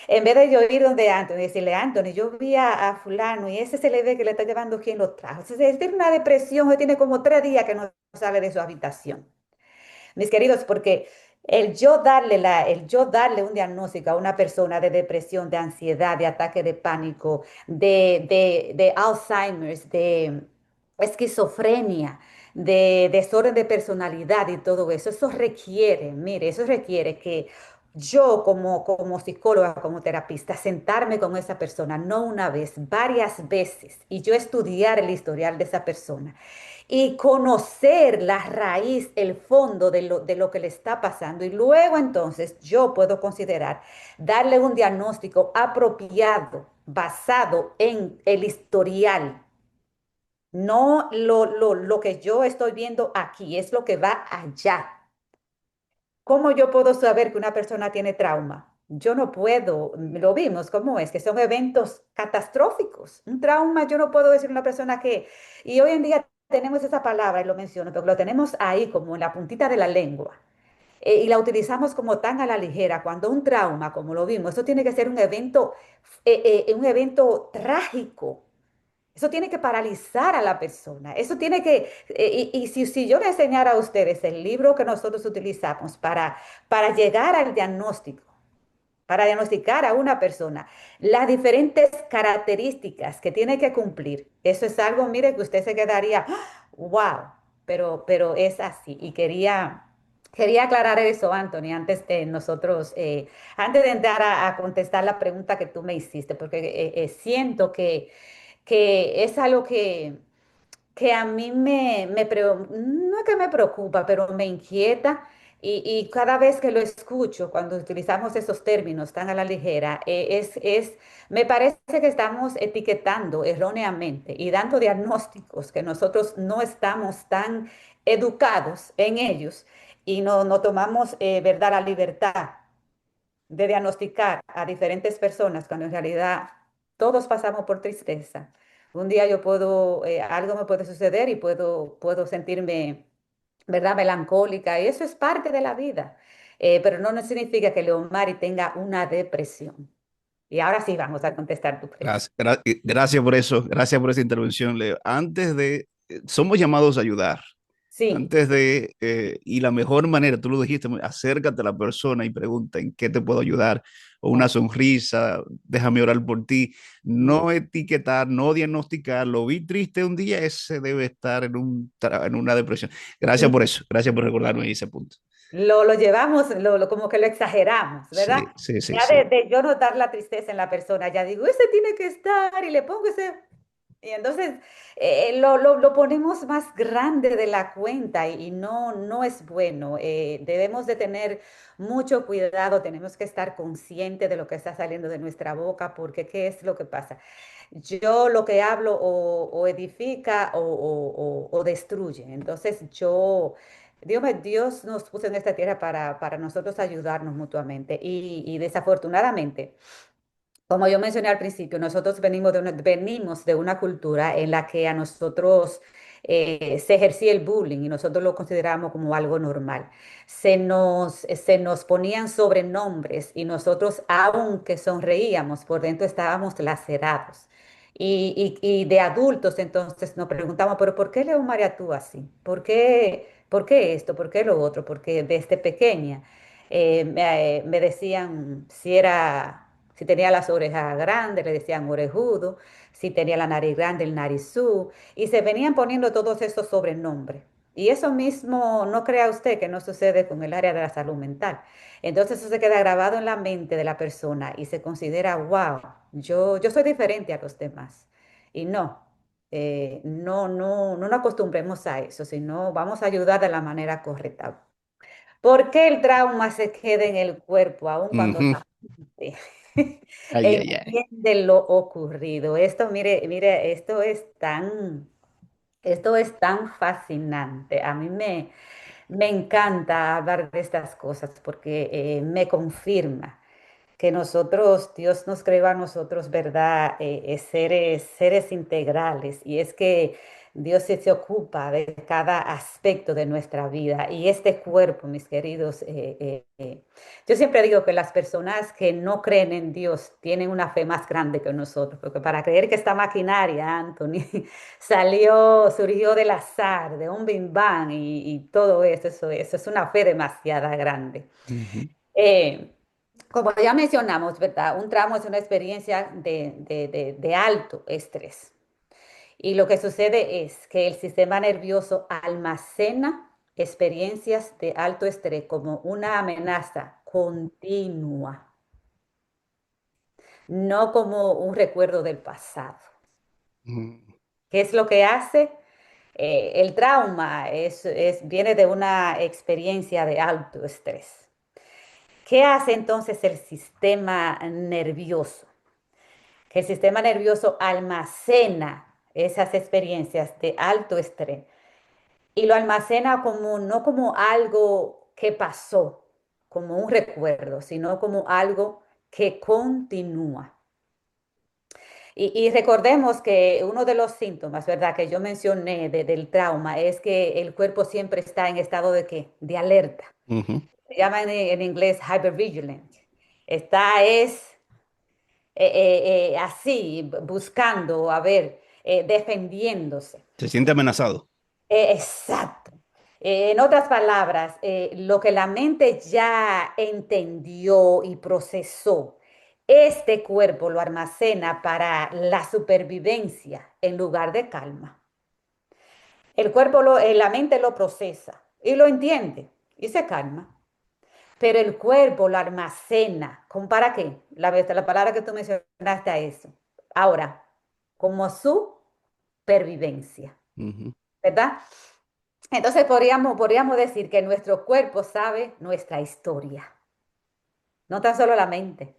En vez de yo ir donde Anthony y decirle, Anthony, yo vi a fulano y ese se le ve que le está llevando quien lo trajo. Entonces, él tiene una depresión, él tiene como 3 días que no sale de su habitación. Mis queridos, porque el yo darle un diagnóstico a una persona de depresión, de ansiedad, de ataque de pánico, de Alzheimer's, de esquizofrenia, de desorden de personalidad y todo eso, eso requiere, mire, eso requiere que yo como psicóloga, como terapista, sentarme con esa persona, no una vez, varias veces, y yo estudiar el historial de esa persona y conocer la raíz, el fondo de lo que le está pasando. Y luego entonces yo puedo considerar darle un diagnóstico apropiado, basado en el historial. No lo que yo estoy viendo aquí, es lo que va allá. ¿Cómo yo puedo saber que una persona tiene trauma? Yo no puedo, lo vimos, ¿cómo es? Que son eventos catastróficos. Un trauma, yo no puedo decir a una persona que, y hoy en día tenemos esa palabra, y lo menciono, pero lo tenemos ahí como en la puntita de la lengua, y la utilizamos como tan a la ligera, cuando un trauma, como lo vimos, eso tiene que ser un evento trágico, eso tiene que paralizar a la persona. Eso tiene que, y si yo le enseñara a ustedes el libro que nosotros utilizamos para llegar al diagnóstico, para diagnosticar a una persona, las diferentes características que tiene que cumplir, eso es algo, mire, que usted se quedaría, wow, pero es así. Y quería aclarar eso, Anthony, antes de entrar a contestar la pregunta que tú me hiciste, porque siento que es algo que a mí no es que me preocupa, pero me inquieta y cada vez que lo escucho, cuando utilizamos esos términos tan a la ligera, me parece que estamos etiquetando erróneamente y dando diagnósticos que nosotros no estamos tan educados en ellos y no tomamos, ¿verdad?, la libertad de diagnosticar a diferentes personas cuando en realidad todos pasamos por tristeza. Un día yo puedo, algo me puede suceder y puedo sentirme, ¿verdad?, melancólica, y eso es parte de la vida. Pero no significa que Leomari tenga una depresión. Y ahora sí vamos a contestar tu pregunta. Gracias por eso, gracias por esa intervención, Leo. Somos llamados a ayudar. Sí. Y la mejor manera, tú lo dijiste, acércate a la persona y pregunta en qué te puedo ayudar, o una sonrisa, déjame orar por ti, Sí. no etiquetar, no diagnosticar, lo vi triste un día, ese debe estar en una depresión. Gracias por eso, gracias por recordarme ese punto. Lo llevamos, como que lo exageramos, ¿verdad? Sí, sí, sí, Ya sí. de yo notar la tristeza en la persona, ya digo, ese tiene que estar y le pongo ese. Y entonces lo ponemos más grande de la cuenta y no es bueno. Debemos de tener mucho cuidado, tenemos que estar conscientes de lo que está saliendo de nuestra boca, porque ¿qué es lo que pasa? Yo lo que hablo o edifica o destruye. Entonces Dios nos puso en esta tierra para nosotros ayudarnos mutuamente y desafortunadamente. Como yo mencioné al principio, nosotros venimos de una cultura en la que a nosotros se ejercía el bullying y nosotros lo consideramos como algo normal. Se nos ponían sobrenombres y nosotros, aunque sonreíamos, por dentro estábamos lacerados. Y de adultos entonces nos preguntamos, pero ¿por qué Leo María tú así? ¿Por qué esto? ¿Por qué lo otro? Porque desde pequeña me decían si tenía las orejas grandes, le decían orejudo, si tenía la nariz grande, el narizú, y se venían poniendo todos esos sobrenombres. Y eso mismo, no crea usted que no sucede con el área de la salud mental. Entonces eso se queda grabado en la mente de la persona y se considera, wow, yo soy diferente a los demás. Y no nos acostumbremos a eso, sino vamos a ayudar de la manera correcta. ¿Por qué el trauma se queda en el cuerpo aun cuando Ujú. la mente Ay, ay, ay. entiende lo ocurrido? Mire, esto es tan fascinante. A mí me encanta hablar de estas cosas porque me confirma que Dios nos creó a nosotros, ¿verdad? Seres integrales. Y es que Dios se ocupa de cada aspecto de nuestra vida. Y este cuerpo, mis queridos, yo siempre digo que las personas que no creen en Dios tienen una fe más grande que nosotros, porque para creer que esta maquinaria, Anthony, surgió del azar, de un bim bam y todo eso es una fe demasiada grande. Ujú. Eh, Como ya mencionamos, ¿verdad? Un tramo es una experiencia de alto estrés. Y lo que sucede es que el sistema nervioso almacena experiencias de alto estrés como una amenaza continua, no como un recuerdo del pasado. Ujú. ¿Qué es lo que hace? El trauma viene de una experiencia de alto estrés. ¿Qué hace entonces el sistema nervioso? Que el sistema nervioso almacena esas experiencias de alto estrés y lo almacena no como algo que pasó, como un recuerdo, sino como algo que continúa. Y recordemos que uno de los síntomas, ¿verdad?, que yo mencioné del trauma es que el cuerpo siempre está en estado de ¿qué? De alerta. Ujú. Se llama en inglés hypervigilant. Es así, buscando, a ver, defendiéndose. Se siente amenazado. Exacto. En otras palabras, lo que la mente ya entendió y procesó, este cuerpo lo almacena para la supervivencia en lugar de calma. La mente lo procesa y lo entiende y se calma. Pero el cuerpo lo almacena. ¿Para qué? La palabra que tú mencionaste a eso. Ahora, como supervivencia, Ujú. ¿verdad? Entonces podríamos decir que nuestro cuerpo sabe nuestra historia, no tan solo la mente.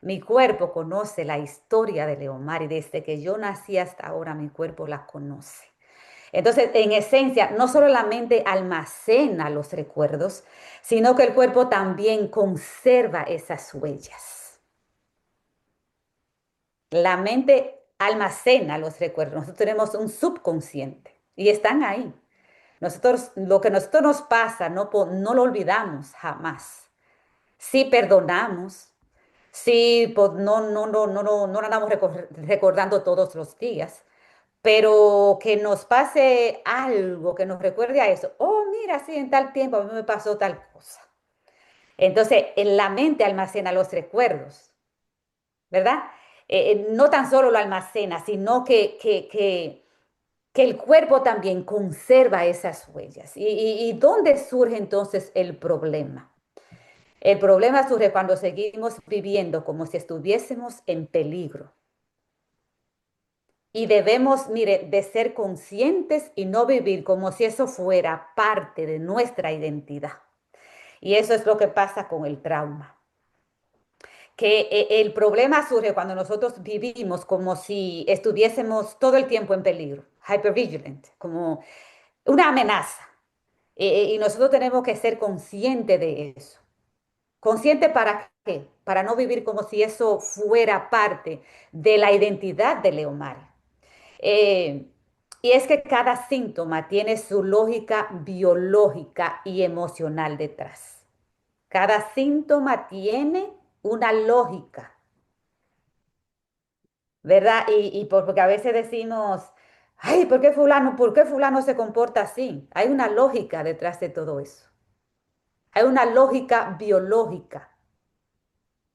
Mi cuerpo conoce la historia de Leomar y desde que yo nací hasta ahora mi cuerpo la conoce. Entonces, en esencia, no solo la mente almacena los recuerdos, sino que el cuerpo también conserva esas huellas. La mente almacena los recuerdos. Nosotros tenemos un subconsciente y están ahí. Nosotros, lo que a nosotros nos pasa, no lo olvidamos jamás. Si perdonamos, sí, pues no lo andamos recordando todos los días, pero que nos pase algo que nos recuerde a eso. Oh, mira, sí, en tal tiempo a mí me pasó tal cosa. Entonces, en la mente almacena los recuerdos, ¿verdad? No tan solo lo almacena, sino que el cuerpo también conserva esas huellas. ¿Y dónde surge entonces el problema? El problema surge cuando seguimos viviendo como si estuviésemos en peligro. Y debemos, mire, de ser conscientes y no vivir como si eso fuera parte de nuestra identidad. Y eso es lo que pasa con el trauma. Que el problema surge cuando nosotros vivimos como si estuviésemos todo el tiempo en peligro, hypervigilant, como una amenaza. Y nosotros tenemos que ser conscientes de eso. ¿Consciente para qué? Para no vivir como si eso fuera parte de la identidad de Leomar. Eh, y es que cada síntoma tiene su lógica biológica y emocional detrás. Cada síntoma tiene una lógica, ¿verdad? Porque a veces decimos, ay, por qué fulano se comporta así? Hay una lógica detrás de todo eso. Hay una lógica biológica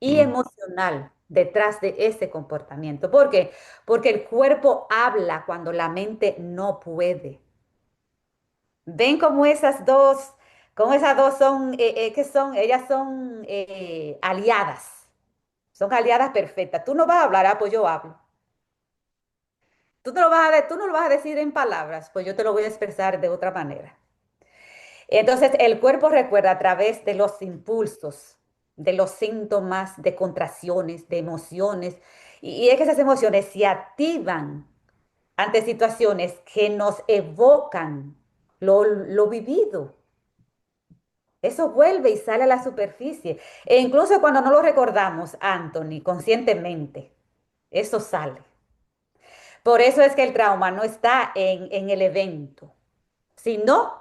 y Mm, emocional detrás de ese comportamiento. ¿Por qué? Porque el cuerpo habla cuando la mente no puede. Ven como esas dos son, que son, ellas son son aliadas perfectas. Tú no vas a hablar, ah, pues yo hablo. Tú no lo vas a decir en palabras, pues yo te lo voy a expresar de otra manera. Entonces, el cuerpo recuerda a través de los impulsos, de los síntomas, de contracciones, de emociones, y es que esas emociones se activan ante situaciones que nos evocan lo vivido. Eso vuelve y sale a la superficie. E incluso cuando no lo recordamos, Anthony, conscientemente, eso sale. Por eso es que el trauma no está en el evento, sino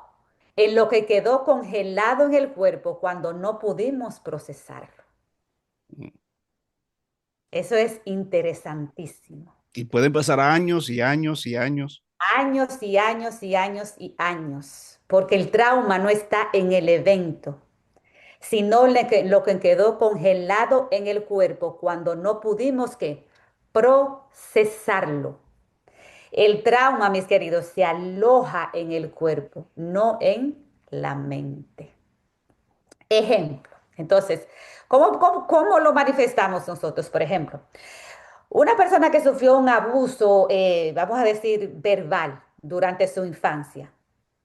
en lo que quedó congelado en el cuerpo cuando no pudimos procesarlo. mm. Eso es interesantísimo. Y pueden pasar años y años y años. Años y años y años y años, porque el trauma no está en el evento, sino lo que quedó congelado en el cuerpo cuando no pudimos ¿qué? Procesarlo. El trauma, mis queridos, se aloja en el cuerpo, no en la mente. Ejemplo. Entonces, ¿cómo lo manifestamos nosotros? Por ejemplo, una persona que sufrió un abuso, vamos a decir, verbal durante su infancia,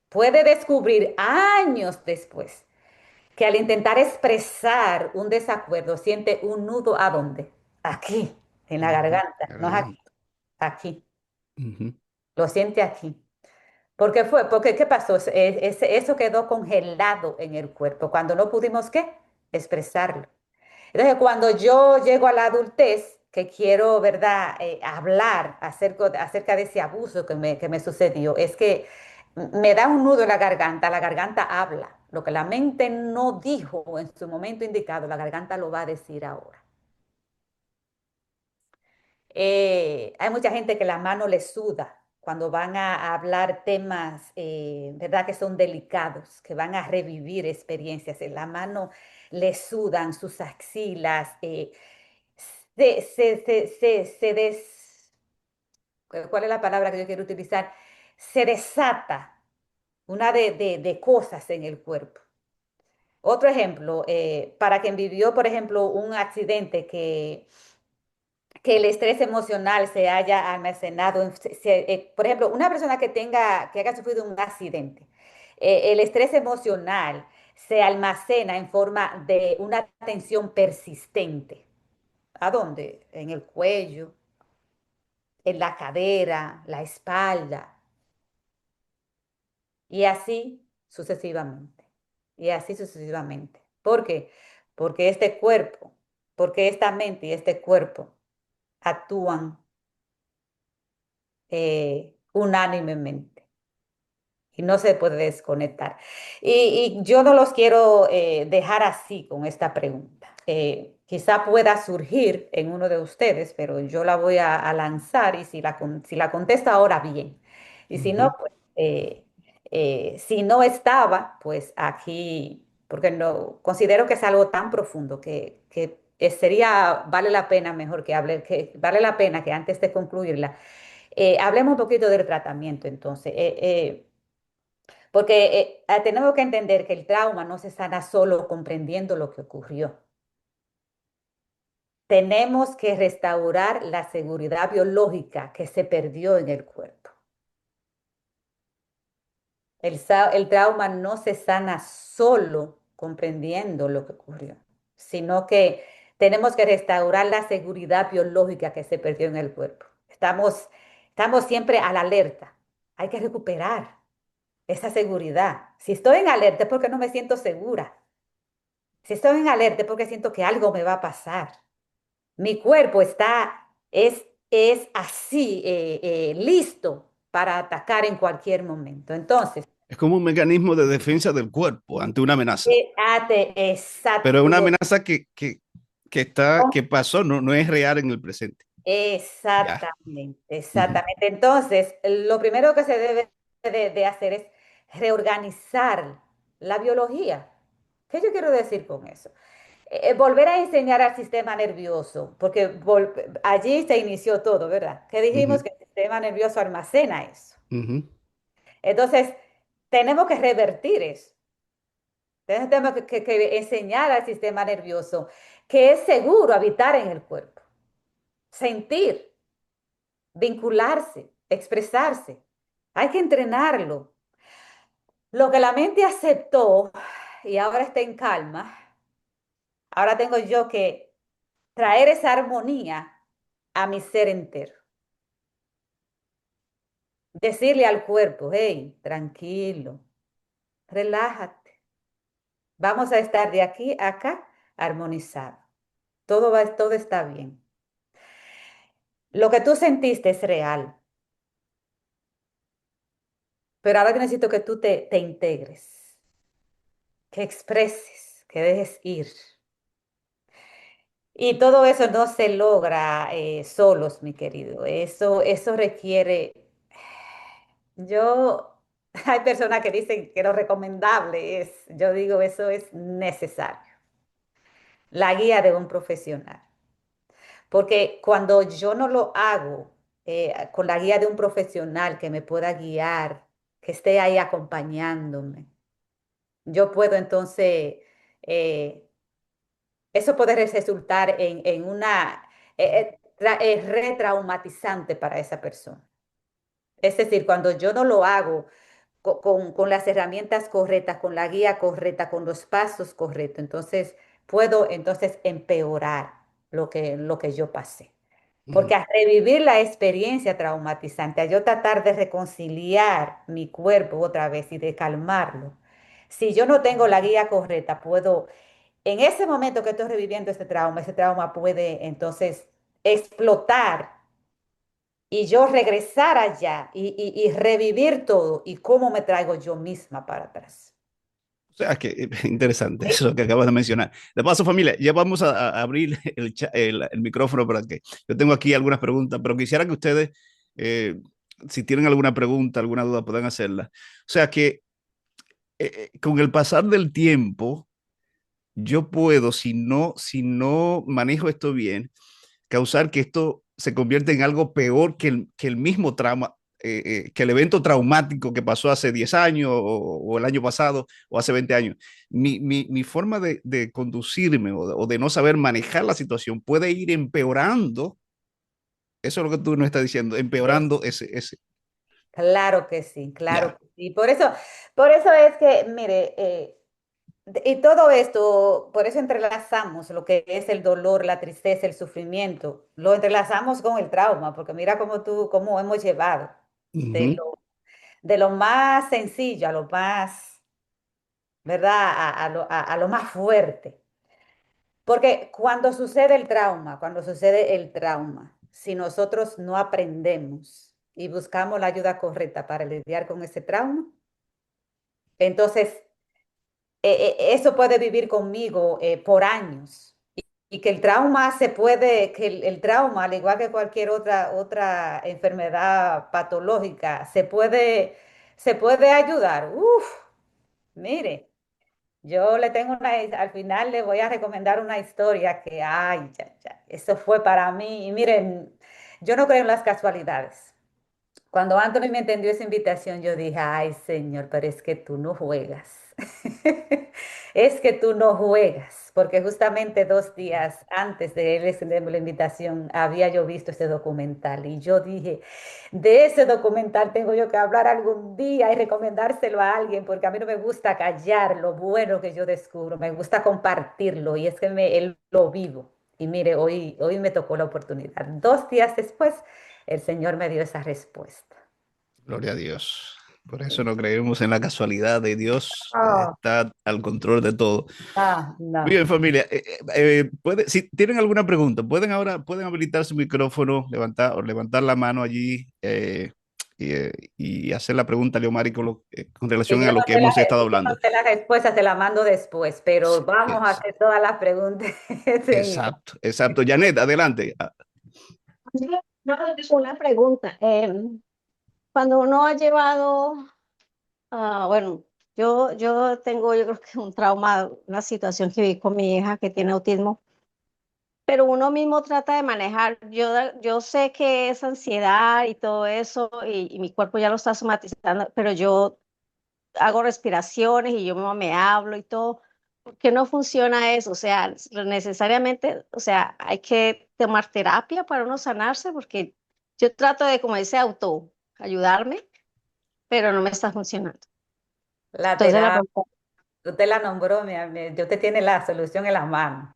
puede descubrir años después que al intentar expresar un desacuerdo siente un nudo ¿a dónde? Aquí, en la Ujú, garganta, no es aquí, garganta. aquí, Ujú, lo siente aquí. ¿Por qué fue? Porque, ¿qué pasó? Eso quedó congelado en el cuerpo cuando no pudimos, ¿qué? Expresarlo. Entonces, cuando yo llego a la adultez, que quiero, ¿verdad?, hablar acerca de ese abuso que me sucedió, es que me da un nudo en la garganta habla. Lo que la mente no dijo en su momento indicado, la garganta lo va a decir ahora. Hay mucha gente que la mano le suda cuando van a hablar temas, ¿verdad?, que son delicados, que van a revivir experiencias. En la mano le sudan sus axilas, se ¿cuál es la palabra que yo quiero utilizar? Se desata una de cosas en el cuerpo. Otro ejemplo, para quien vivió, por ejemplo, un accidente que el estrés emocional se haya almacenado, por ejemplo, una persona que haya sufrido un accidente, el estrés emocional se almacena en forma de una tensión persistente. ¿A dónde? En el cuello, en la cadera, la espalda, y así sucesivamente. Y así sucesivamente. ¿Por qué? Porque este cuerpo, porque esta mente y este cuerpo actúan unánimemente y no se puede desconectar. Y yo no los quiero dejar así con esta pregunta. Quizá pueda surgir en uno de ustedes, pero yo la voy a lanzar y si la contesta ahora, bien. Y si no, Ujú. pues, si no estaba, pues aquí, porque no, considero que es algo tan profundo que sería, vale la pena mejor que hable, que vale la pena que antes de concluirla, hablemos un poquito del tratamiento entonces. Porque tenemos que entender que el trauma no se sana solo comprendiendo lo que ocurrió. Tenemos que restaurar la seguridad biológica que se perdió en el cuerpo. El trauma no se sana solo comprendiendo lo que ocurrió, sino que tenemos que restaurar la seguridad biológica que se perdió en el cuerpo. Estamos siempre a la alerta. Hay que recuperar esa seguridad. Si estoy en alerta es porque no me siento segura. Si estoy en alerta es porque siento que algo me va a pasar. Mi cuerpo es así, listo para atacar en cualquier momento. Entonces, Es como un mecanismo de defensa del cuerpo ante una amenaza, pero es una exacto, amenaza que pasó, no, no es real en el presente. Ya. exactamente, Ujú. exactamente. Entonces, lo primero que se debe de hacer es reorganizar la biología. ¿Qué yo quiero decir con eso? Volver a enseñar al sistema nervioso, porque allí se inició todo, ¿verdad? Que dijimos Ujú. que el sistema nervioso almacena eso. Ujú. Entonces, tenemos que revertir eso. Entonces, tenemos que enseñar al sistema nervioso que es seguro habitar en el cuerpo, sentir, vincularse, expresarse. Hay que entrenarlo. Lo que la mente aceptó y ahora está en calma, ahora tengo yo que traer esa armonía a mi ser entero. Decirle al cuerpo, hey, tranquilo, relájate. Vamos a estar de aquí a acá armonizado. Todo está bien. Lo que tú sentiste es real, pero ahora necesito que tú te integres, que expreses, que dejes ir. Y todo eso no se logra solos, mi querido. Eso requiere, yo, hay personas que dicen que lo recomendable es, yo digo, eso es necesario, la guía de un profesional. Porque cuando yo no lo hago con la guía de un profesional que me pueda guiar, que esté ahí acompañándome, yo puedo entonces, eh, eso puede resultar en una retraumatizante para esa persona. Es decir, cuando yo no lo hago con las herramientas correctas, con la guía correcta, con los pasos correctos, entonces puedo entonces empeorar lo que yo pasé. Porque Ujú. al revivir la experiencia traumatizante, a yo tratar de reconciliar mi cuerpo otra vez y de calmarlo, si yo no tengo la guía correcta, puedo, en ese momento que estoy reviviendo ese trauma puede entonces explotar y yo regresar allá y revivir todo y cómo me traigo yo misma para atrás. O sea, que interesante ¿Sí? eso que acabas de mencionar. De paso, familia, ya vamos a abrir el micrófono para que yo tengo aquí algunas preguntas, pero quisiera que ustedes, eh, si tienen alguna pregunta, alguna duda, puedan hacerla. O sea, que con el pasar del tiempo, yo puedo, si no manejo esto bien, causar que esto se convierta en algo peor que el mismo trauma, que el evento traumático que pasó hace 10 años o el año pasado o hace 20 años. Mi forma de conducirme o de no saber manejar la situación puede ir empeorando. Eso es lo que tú nos estás diciendo, Es, empeorando ese. claro que sí, claro Ya. que sí. Por eso es que, mire, y todo esto, por eso entrelazamos lo que es el dolor, la tristeza, el sufrimiento, lo entrelazamos con el trauma, porque mira cómo hemos llevado de Ujú. de lo más sencillo a lo más, ¿verdad? A lo más fuerte. Porque cuando sucede el trauma, si nosotros no aprendemos, y buscamos la ayuda correcta para lidiar con ese trauma, entonces eso puede vivir conmigo por años. Y que el trauma se puede, que el trauma, al igual que cualquier otra enfermedad patológica, se puede ayudar. Uf, mire. Yo le tengo al final le voy a recomendar una historia que, ay, ya, ya, eso fue para mí. Y miren, yo no creo en las casualidades. Cuando Anthony me entendió esa invitación, yo dije, ay, Señor, pero es que tú no juegas. Es que tú no juegas, porque justamente 2 días antes de él extenderme la invitación, había yo visto ese documental y yo dije, de ese documental tengo yo que hablar algún día y recomendárselo a alguien, porque a mí no me gusta callar lo bueno que yo descubro, me gusta compartirlo y es que él lo vivo. Y mire, hoy me tocó la oportunidad. 2 días después, el Señor me dio esa respuesta. Gloria a Dios. Por eso Sí. no creemos en la casualidad de Dios. Ah, Está al control de todo. Muy no. bien, familia. Si tienen alguna pregunta, pueden habilitar su micrófono, levantar la mano allí y hacer la pregunta a Leomari con Y relación a lo que hemos estado yo no hablando. sé la respuesta, te la mando después, pero Sí, vamos a hacer todas las preguntas enseguida. exacto, exacto. Janet, adelante. No, una pregunta. Cuando uno ha llevado, bueno, yo tengo, yo creo que un trauma, una situación que vi con mi hija que tiene autismo, pero uno mismo trata de manejar. Yo sé que es ansiedad y todo eso, y mi cuerpo ya lo está somatizando, pero yo hago respiraciones y yo mismo me hablo y todo. ¿Por qué no funciona eso? O sea, necesariamente, o sea, hay que tomar terapia para uno sanarse, porque yo trato de, como dice, auto ayudarme, pero no me está funcionando. La Entonces la terapia, pregunta, usted la nombró, yo te tiene la solución en la mano.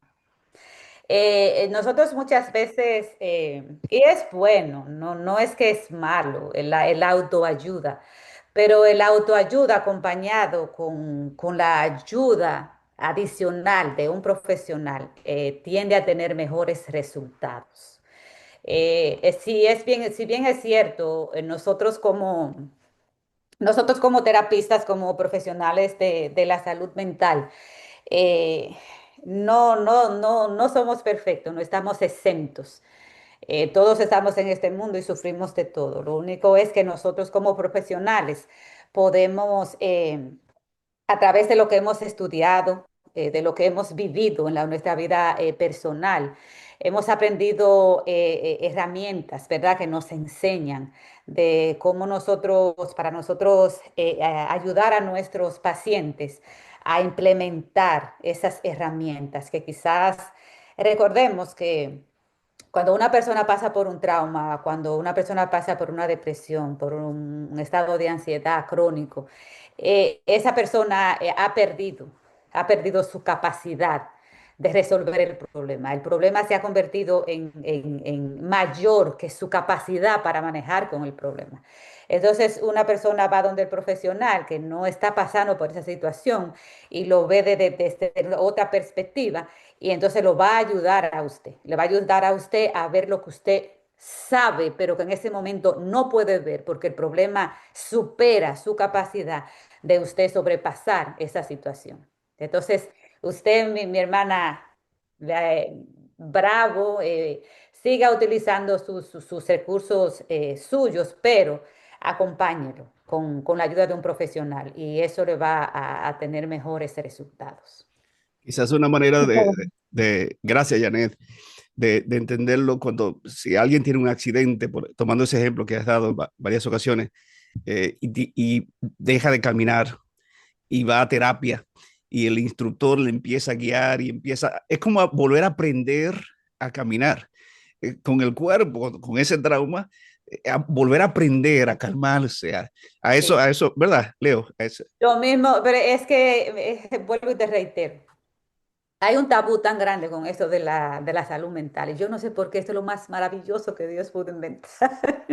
Nosotros muchas veces, y es bueno, no es que es malo el autoayuda, pero el autoayuda acompañado con la ayuda adicional de un profesional tiende a tener mejores resultados. Si bien es cierto, nosotros como terapistas, como profesionales de la salud mental, eh, no somos perfectos, no estamos exentos. Todos estamos en este mundo y sufrimos de todo. Lo único es que nosotros como profesionales podemos a través de lo que hemos estudiado, de lo que hemos vivido en nuestra vida personal, hemos aprendido herramientas, ¿verdad?, que nos enseñan de cómo para nosotros ayudar a nuestros pacientes a implementar esas herramientas que quizás recordemos que cuando una persona pasa por un trauma, cuando una persona pasa por una depresión, por un estado de ansiedad crónico, esa persona ha perdido su capacidad de resolver el problema. El problema se ha convertido en mayor que su capacidad para manejar con el problema. Entonces, una persona va donde el profesional que no está pasando por esa situación y lo ve desde otra perspectiva y entonces lo va a ayudar a usted. Le va a ayudar a usted a ver lo que usted sabe, pero que en ese momento no puede ver porque el problema supera su capacidad de usted sobrepasar esa situación. Entonces, usted, mi hermana, bravo, siga utilizando sus recursos suyos, pero acompáñelo con la ayuda de un profesional y eso le va a tener mejores resultados. Quizás una manera gracias, Janet, de entenderlo si alguien tiene un accidente, tomando ese ejemplo que has dado en varias ocasiones, y deja de caminar y va a terapia y el instructor le empieza a guiar es como volver a aprender a caminar con el cuerpo, con ese trauma, a volver a aprender a calmarse, Sí. a eso, ¿verdad, Leo? Lo mismo, pero es que vuelvo y te reitero. Hay un tabú tan grande con esto de la salud mental y yo no sé por qué esto es lo más maravilloso que Dios pudo inventar.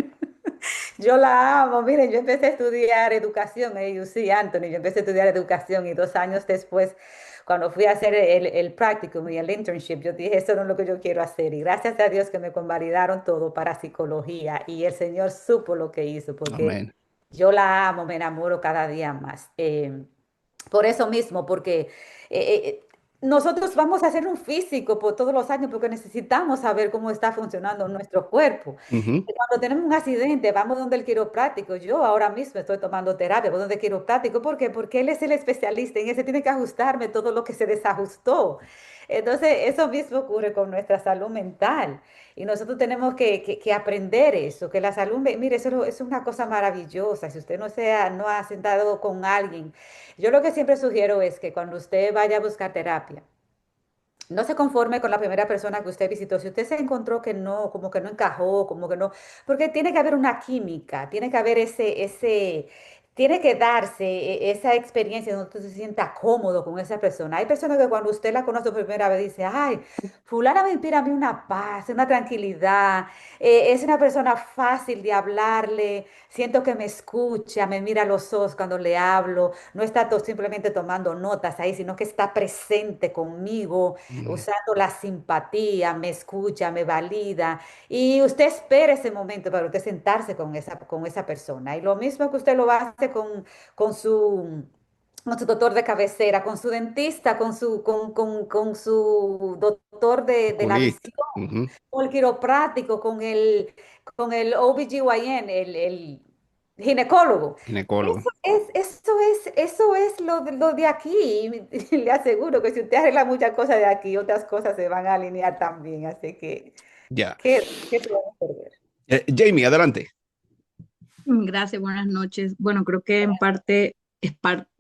Yo la amo. Miren, yo empecé a estudiar educación en UC Anthony. Yo empecé a estudiar educación y 2 años después, cuando fui a hacer el practicum y el internship, yo dije, esto no es lo que yo quiero hacer. Y gracias a Dios que me convalidaron todo para psicología. Y el Señor supo lo que hizo, porque Amén. yo la amo, me enamoro cada día más. Por eso mismo, porque nosotros vamos a hacer un físico por todos los años porque necesitamos saber cómo está funcionando nuestro cuerpo. Ujú. Cuando tenemos un accidente, vamos donde el quiropráctico. Yo ahora mismo estoy tomando terapia, voy donde el quiropráctico. ¿Por qué? Porque él es el especialista en ese, tiene que ajustarme todo lo que se desajustó. Entonces, eso mismo ocurre con nuestra salud mental. Y nosotros tenemos que aprender eso, que la salud, mire, es una cosa maravillosa. Si usted no ha sentado con alguien, yo lo que siempre sugiero es que cuando usted vaya a buscar terapia, no se conforme con la primera persona que usted visitó. Si usted se encontró que no, como que no encajó, como que no, porque tiene que haber una química, tiene que haber tiene que darse esa experiencia donde usted se sienta cómodo con esa persona. Hay personas que cuando usted la conoce por primera vez dice, ay, fulana me inspira a mí una paz, una tranquilidad, es una persona fácil de hablarle, siento que me escucha, me mira a los ojos cuando le hablo, no está simplemente tomando notas ahí, sino que está presente conmigo Mm. usando la simpatía, me escucha, me valida. Y usted espera ese momento para usted sentarse con esa persona. Y lo mismo que usted lo hace con con su doctor de cabecera, con su dentista, con su doctor de la Oculista. visión, Ujú. con el quiropráctico, con el OBGYN, el ginecólogo. Ginecólogo. Eso es lo de aquí. Y le aseguro que si usted arregla muchas cosas de aquí, otras cosas se van a alinear también. Así que, Ya. ¿qué podemos perder? Jamie, adelante. Gracias, buenas noches. Bueno, creo que en parte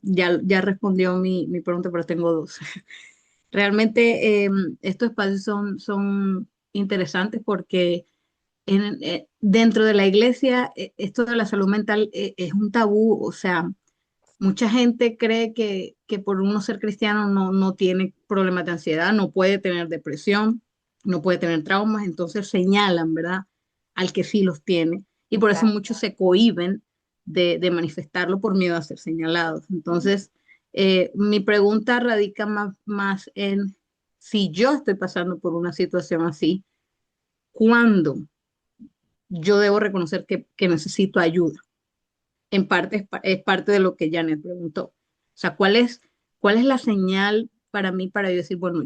ya respondió mi pregunta, pero tengo dos. Realmente estos espacios son interesantes porque dentro de la iglesia esto de la salud mental es un tabú, o sea, mucha gente cree que por uno ser cristiano no tiene problemas de ansiedad, no puede tener depresión, no puede tener traumas, entonces señalan, ¿verdad? Al que sí los tiene. Y por eso muchos se cohíben de manifestarlo por miedo a ser señalados. Entonces, mi pregunta radica más en si yo estoy pasando por una situación así, ¿cuándo yo debo reconocer que necesito ayuda? En parte es parte de lo que Janet preguntó. O sea, ¿cuál es la señal para mí para yo decir, bueno,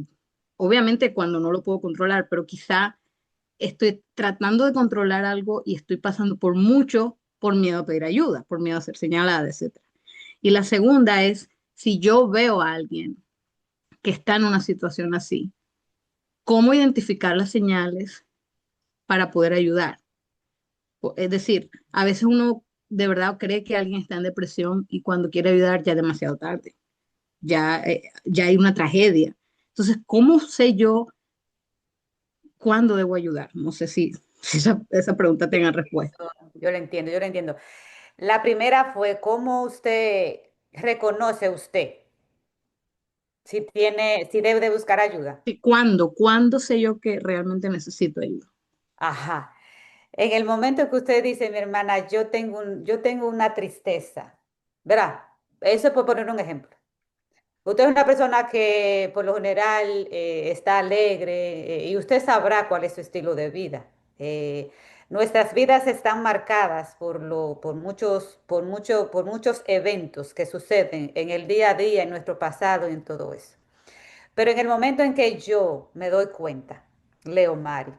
obviamente cuando no lo puedo controlar, pero quizá estoy tratando de controlar algo y estoy pasando por mucho por miedo a pedir ayuda, por miedo a ser señalada, etcétera. Y la segunda es, si yo veo a alguien que está en una situación así, ¿cómo identificar las señales para poder ayudar? Es decir, a veces uno de verdad cree que alguien está en depresión y cuando quiere ayudar ya es demasiado tarde, ya hay una tragedia. Entonces, ¿cómo sé yo cuándo debo ayudar? No sé si esa pregunta tenga respuesta. Yo lo entiendo, yo lo entiendo. La primera fue cómo usted reconoce usted si debe de buscar ayuda. ¿Y cuándo sé yo que realmente necesito ayuda? Ajá. En el momento que usted dice, mi hermana, yo tengo una tristeza, ¿verdad? Eso es por poner un ejemplo. Usted es una persona que por lo general está alegre y usted sabrá cuál es su estilo de vida. Nuestras vidas están marcadas por muchos eventos que suceden en el día a día, en nuestro pasado y en todo eso. Pero en el momento en que yo me doy cuenta, Leo Mari,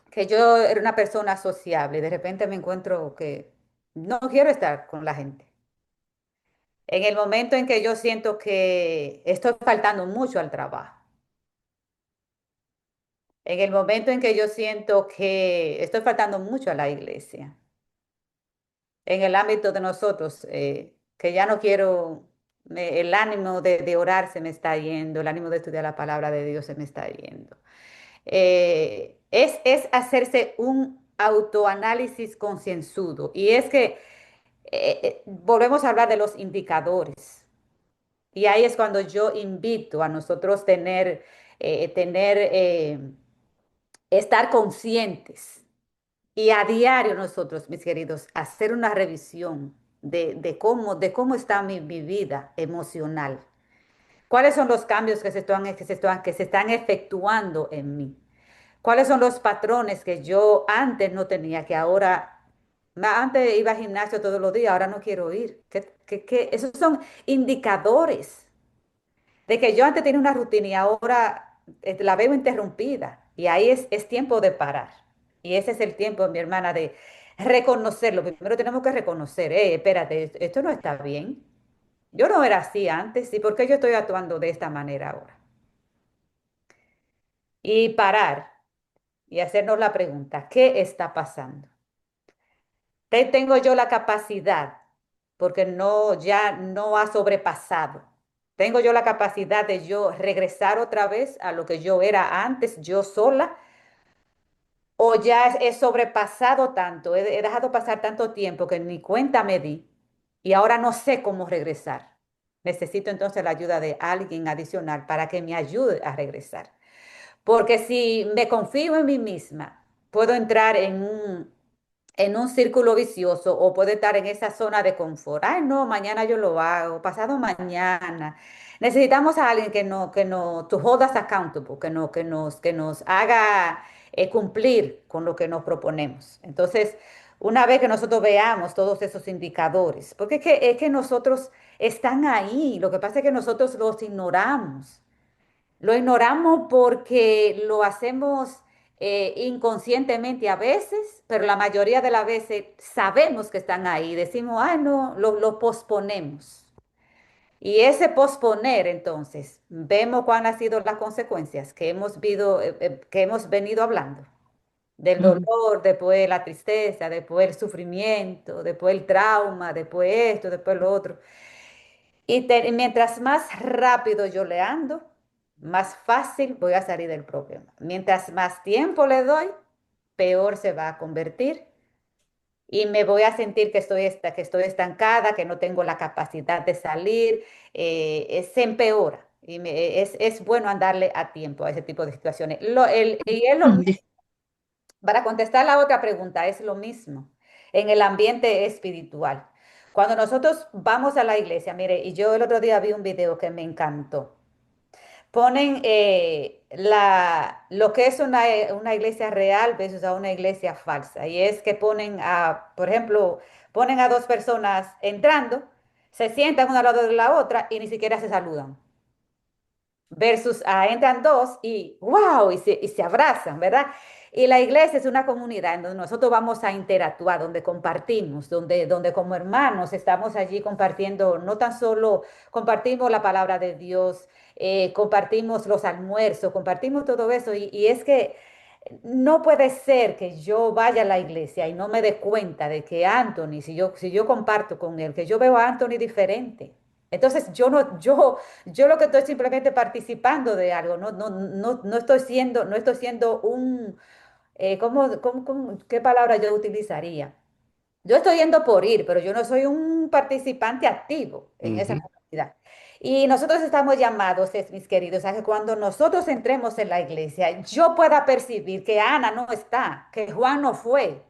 que yo era una persona sociable y de repente me encuentro que no quiero estar con la gente. En el momento en que yo siento que estoy faltando mucho al trabajo, en el momento en que yo siento que estoy faltando mucho a la iglesia, en el ámbito de nosotros, que ya no quiero, el ánimo de orar se me está yendo, el ánimo de estudiar la palabra de Dios se me está yendo. Es hacerse un autoanálisis concienzudo y es que volvemos a hablar de los indicadores. Y ahí es cuando yo invito a nosotros tener, estar conscientes. Y a diario nosotros, mis queridos, hacer una revisión de cómo está mi vida emocional. ¿Cuáles son los cambios que se están efectuando en mí? ¿Cuáles son los patrones que yo antes no tenía, que ahora, antes iba al gimnasio todos los días, ahora no quiero ir? Esos son indicadores de que yo antes tenía una rutina y ahora la veo interrumpida. Y ahí es tiempo de parar. Y ese es el tiempo, mi hermana, de reconocerlo. Primero tenemos que reconocer, espérate, esto no está bien. Yo no era así antes, ¿y por qué yo estoy actuando de esta manera ahora? Y parar y hacernos la pregunta, ¿qué está pasando? Tengo yo la capacidad, porque no, ya no ha sobrepasado. Tengo yo la capacidad de yo regresar otra vez a lo que yo era antes, yo sola, o ya he sobrepasado tanto, he dejado pasar tanto tiempo que ni cuenta me di y ahora no sé cómo regresar. Necesito entonces la ayuda de alguien adicional para que me ayude a regresar. Porque si me confío en mí misma, puedo entrar en un círculo vicioso o puedo estar en esa zona de confort. Ay, no, mañana yo lo hago, pasado mañana. Necesitamos a alguien que no, to hold us accountable, que nos haga cumplir con lo que nos proponemos. Entonces, una vez que nosotros veamos todos esos indicadores, porque es que nosotros están ahí, lo que pasa es que nosotros los ignoramos. Lo ignoramos porque lo hacemos inconscientemente a veces, pero la mayoría de las veces sabemos que están ahí. Decimos, ay, no, lo posponemos. Y ese posponer, entonces, vemos cuáles han sido las consecuencias que hemos venido hablando. Del Ujú. dolor, después la tristeza, después el sufrimiento, después el trauma, después esto, después lo otro. Mientras más rápido yo le ando, más fácil voy a salir del problema. Mientras más tiempo le doy, peor se va a convertir y me voy a sentir que estoy estancada, que no tengo la capacidad de salir, se empeora. Es bueno andarle a tiempo a ese tipo de situaciones. Y es lo Mm, mismo. Para contestar la otra pregunta, es lo mismo en el ambiente espiritual. Cuando nosotros vamos a la iglesia, mire, y yo el otro día vi un video que me encantó. Ponen lo que es una iglesia real versus a una iglesia falsa. Y es que ponen a, por ejemplo, ponen a dos personas entrando, se sientan una al lado de la otra y ni siquiera se saludan versus entran dos y wow, y se abrazan, ¿verdad? Y la iglesia es una comunidad en donde nosotros vamos a interactuar, donde compartimos, donde como hermanos estamos allí compartiendo, no tan solo compartimos la palabra de Dios, compartimos los almuerzos, compartimos todo eso, y es que no puede ser que yo vaya a la iglesia y no me dé cuenta de que Anthony, si yo comparto con él, que yo veo a Anthony diferente. Entonces yo lo que estoy simplemente participando de algo, no estoy siendo un, ¿qué palabra yo utilizaría? Yo estoy yendo por ir, pero yo no soy un participante activo en esa Ujú. comunidad. Y nosotros estamos llamados, mis queridos, a que cuando nosotros entremos en la iglesia, yo pueda percibir que Ana no está, que Juan no fue,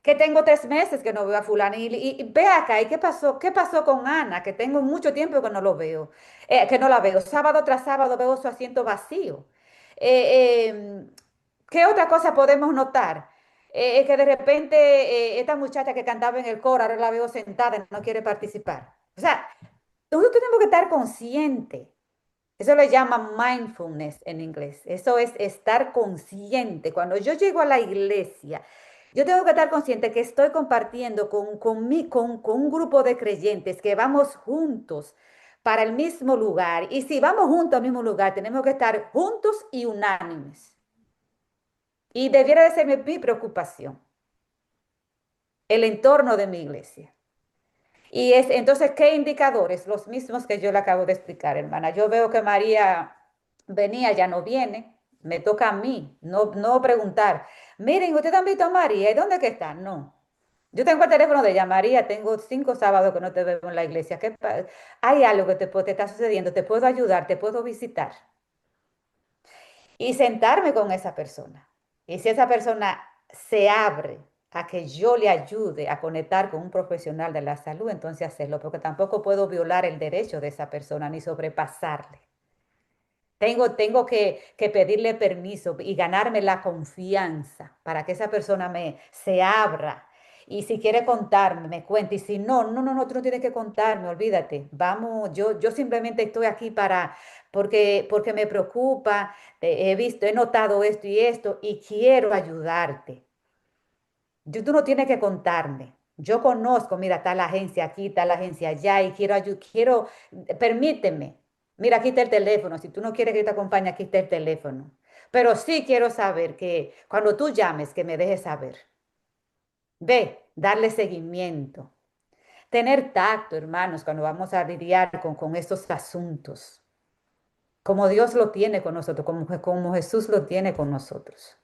que tengo 3 meses que no veo a fulano y ve acá, ¿y qué pasó? ¿Qué pasó con Ana? Que tengo mucho tiempo que no lo veo, que no la veo. Sábado tras sábado veo su asiento vacío. Eh, ¿Qué otra cosa podemos notar? Que de repente esta muchacha que cantaba en el coro, ahora la veo sentada y no quiere participar. O sea, nosotros tenemos que estar conscientes. Eso le llaman mindfulness en inglés. Eso es estar consciente. Cuando yo llego a la iglesia, yo tengo que estar consciente que estoy compartiendo con un grupo de creyentes que vamos juntos para el mismo lugar. Y si vamos juntos al mismo lugar, tenemos que estar juntos y unánimes. Y debiera de ser mi preocupación, el entorno de mi iglesia. Y es entonces, ¿qué indicadores? Los mismos que yo le acabo de explicar, hermana. Yo veo que María venía, ya no viene. Me toca a mí, no preguntar. Miren, ¿ustedes han visto a María? ¿Y dónde que está? No. Yo tengo el teléfono de ella, María, tengo 5 sábados que no te veo en la iglesia. Hay algo que te está sucediendo, te puedo ayudar, te puedo visitar. Y sentarme con esa persona. Y si esa persona se abre a que yo le ayude a conectar con un profesional de la salud, entonces hacerlo, porque tampoco puedo violar el derecho de esa persona ni sobrepasarle. Tengo que pedirle permiso y ganarme la confianza para que esa persona se abra. Y si quiere contarme, me cuente. Y si no, tú no tienes que contarme, olvídate. Vamos, yo simplemente estoy aquí porque me preocupa, he notado esto y quiero ayudarte. Tú no tienes que contarme. Yo conozco, mira, está la agencia aquí, está la agencia allá y permíteme. Mira, aquí está el teléfono. Si tú no quieres que te acompañe, aquí está el teléfono. Pero sí quiero saber que cuando tú llames, que me dejes saber. Ve, darle seguimiento. Tener tacto, hermanos, cuando vamos a lidiar con estos asuntos. Como Dios lo tiene con nosotros, como Jesús lo tiene con nosotros.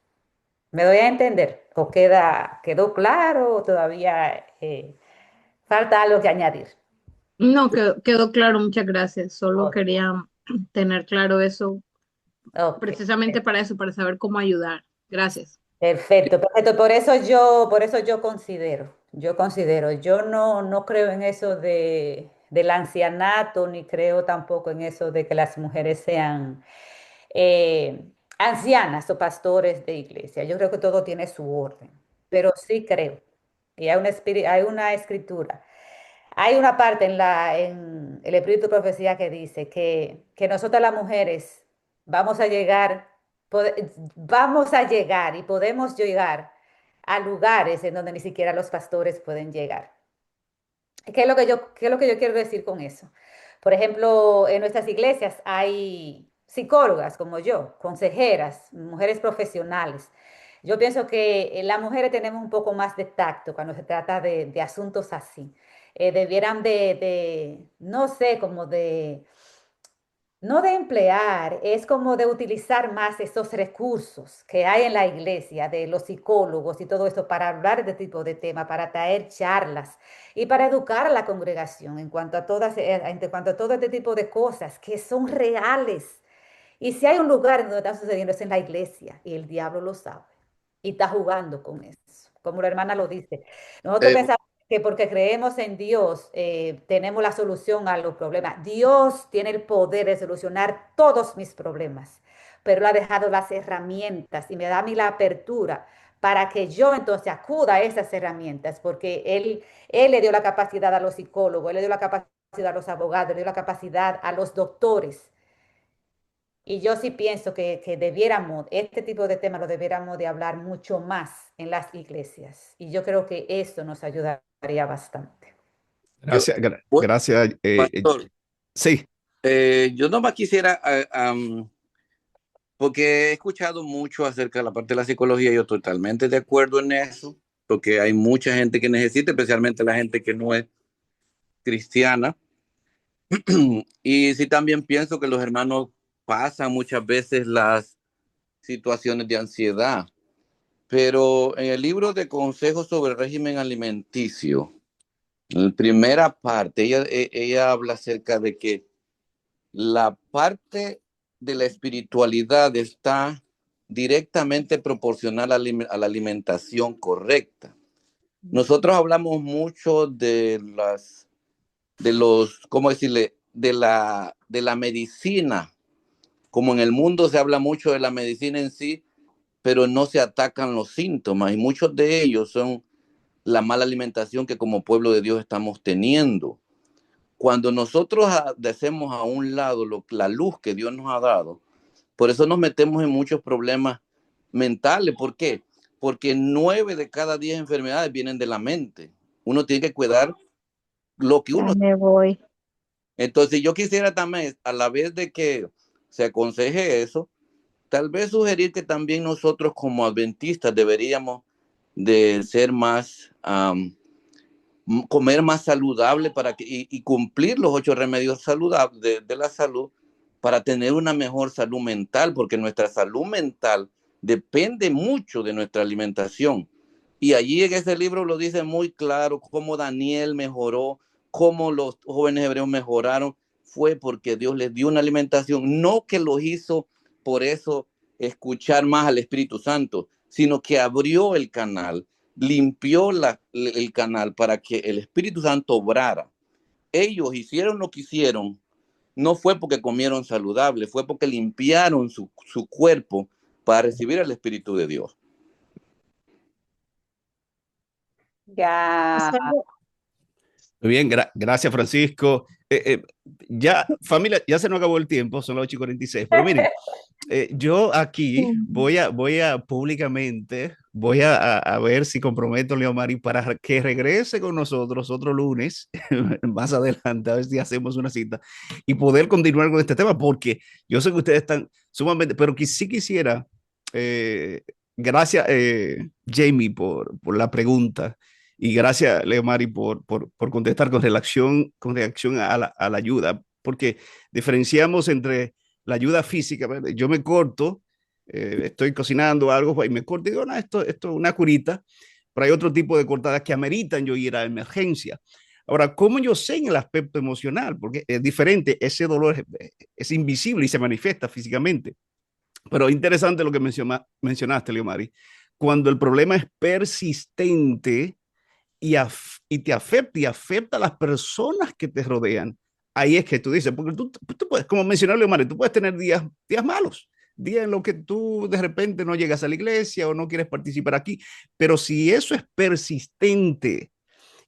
¿Me doy a entender? ¿O quedó claro o todavía falta algo que añadir? No, quedó claro, muchas gracias. Solo Ok, quería tener claro eso, ok, precisamente para eso, para saber cómo ayudar. Gracias. perfecto, perfecto. Por eso yo no creo en eso del ancianato, ni creo tampoco en eso de que las mujeres sean ancianas o pastores de iglesia. Yo creo que todo tiene su orden, pero sí creo, y hay una escritura. Hay una parte en el Espíritu de Profecía que dice que nosotras las mujeres vamos a llegar, vamos a llegar y podemos llegar a lugares en donde ni siquiera los pastores pueden llegar. Qué es lo que yo quiero decir con eso? Por ejemplo, en nuestras iglesias hay psicólogas como yo, consejeras, mujeres profesionales. Yo pienso que las mujeres tenemos un poco más de tacto cuando se trata de asuntos así. Debieran no sé, no de emplear, es como de utilizar más esos recursos que hay en la iglesia, de los psicólogos y todo eso, para hablar de este tipo de temas, para traer charlas y para educar a la congregación en cuanto a todo este tipo de cosas que son reales. Y si hay un lugar donde está sucediendo es en la iglesia y el diablo lo sabe y está jugando con eso, como la hermana lo dice. Nosotros Eh, pensamos que porque creemos en Dios tenemos la solución a los problemas. Dios tiene el poder de solucionar todos mis problemas, pero Él ha dejado las herramientas y me da a mí la apertura para que yo entonces acuda a esas herramientas, porque Él le dio la capacidad a los psicólogos, Él le dio la capacidad a los abogados, le dio la capacidad a los doctores. Y yo sí pienso que debiéramos, este tipo de temas lo debiéramos de hablar mucho más en las iglesias. Y yo creo que eso nos ayudaría bastante. yo, bueno, Gracias. pastor, Sí, yo nomás quisiera, porque he escuchado mucho acerca de la parte de la psicología, yo totalmente de acuerdo en eso, porque hay mucha gente que necesita, especialmente la gente que no es cristiana. Y sí también pienso que los hermanos pasan muchas veces las situaciones de ansiedad, pero en el libro de consejos sobre el régimen alimenticio, en la primera parte, ella habla acerca de que la parte de la espiritualidad está directamente proporcional a la alimentación correcta. Nosotros hablamos mucho ¿cómo decirle? De la medicina, como en el mundo se habla mucho de la medicina en sí, pero no se atacan los síntomas y muchos de ellos son la mala alimentación que como pueblo de Dios estamos teniendo. Cuando nosotros hacemos a un lado la luz que Dios nos ha dado, por eso nos metemos en muchos problemas mentales. ¿Por qué? Porque 9 de cada 10 enfermedades vienen de la mente. Uno tiene que cuidar lo que Ya uno... me voy. Entonces yo quisiera también, a la vez de que se aconseje eso, tal vez sugerir que también nosotros como adventistas deberíamos de ser más, comer más saludable y cumplir los 8 remedios saludables de la salud para tener una mejor salud mental, porque nuestra salud mental depende mucho de nuestra alimentación. Y allí en ese libro lo dice muy claro cómo Daniel mejoró, cómo los jóvenes hebreos mejoraron, fue porque Dios les dio una alimentación, no que los hizo por eso escuchar más al Espíritu Santo, sino que abrió el canal, limpió el canal para que el Espíritu Santo obrara. Ellos hicieron lo que hicieron, no fue porque comieron saludable, fue porque limpiaron su cuerpo para recibir el Espíritu de Dios. Ya. Muy bien, gracias Francisco. Ya, familia, ya se nos acabó el tiempo, son las 8:46, pero miren, yo aquí voy a públicamente, a ver si comprometo a Leomari para que regrese con nosotros otro lunes, más adelante, a ver si hacemos una cita y poder continuar con este tema, porque yo sé que ustedes están sumamente, pero que sí quisiera, gracias Jamie por la pregunta. Y gracias, Leomari, por contestar con reacción a la ayuda, porque diferenciamos entre la ayuda física. ¿Verdad? Yo me corto, estoy cocinando algo y me corto y digo, no, esto es una curita, pero hay otro tipo de cortadas que ameritan yo ir a emergencia. Ahora, ¿cómo yo sé en el aspecto emocional? Porque es diferente, ese dolor es invisible y se manifiesta físicamente. Pero interesante lo que mencionaste, Leomari. Cuando el problema es persistente, y te afecta y afecta a las personas que te rodean. Ahí es que tú dices, porque tú puedes, como mencionó Leomar, tú puedes tener días malos, días en los que tú de repente no llegas a la iglesia o no quieres participar aquí, pero si eso es persistente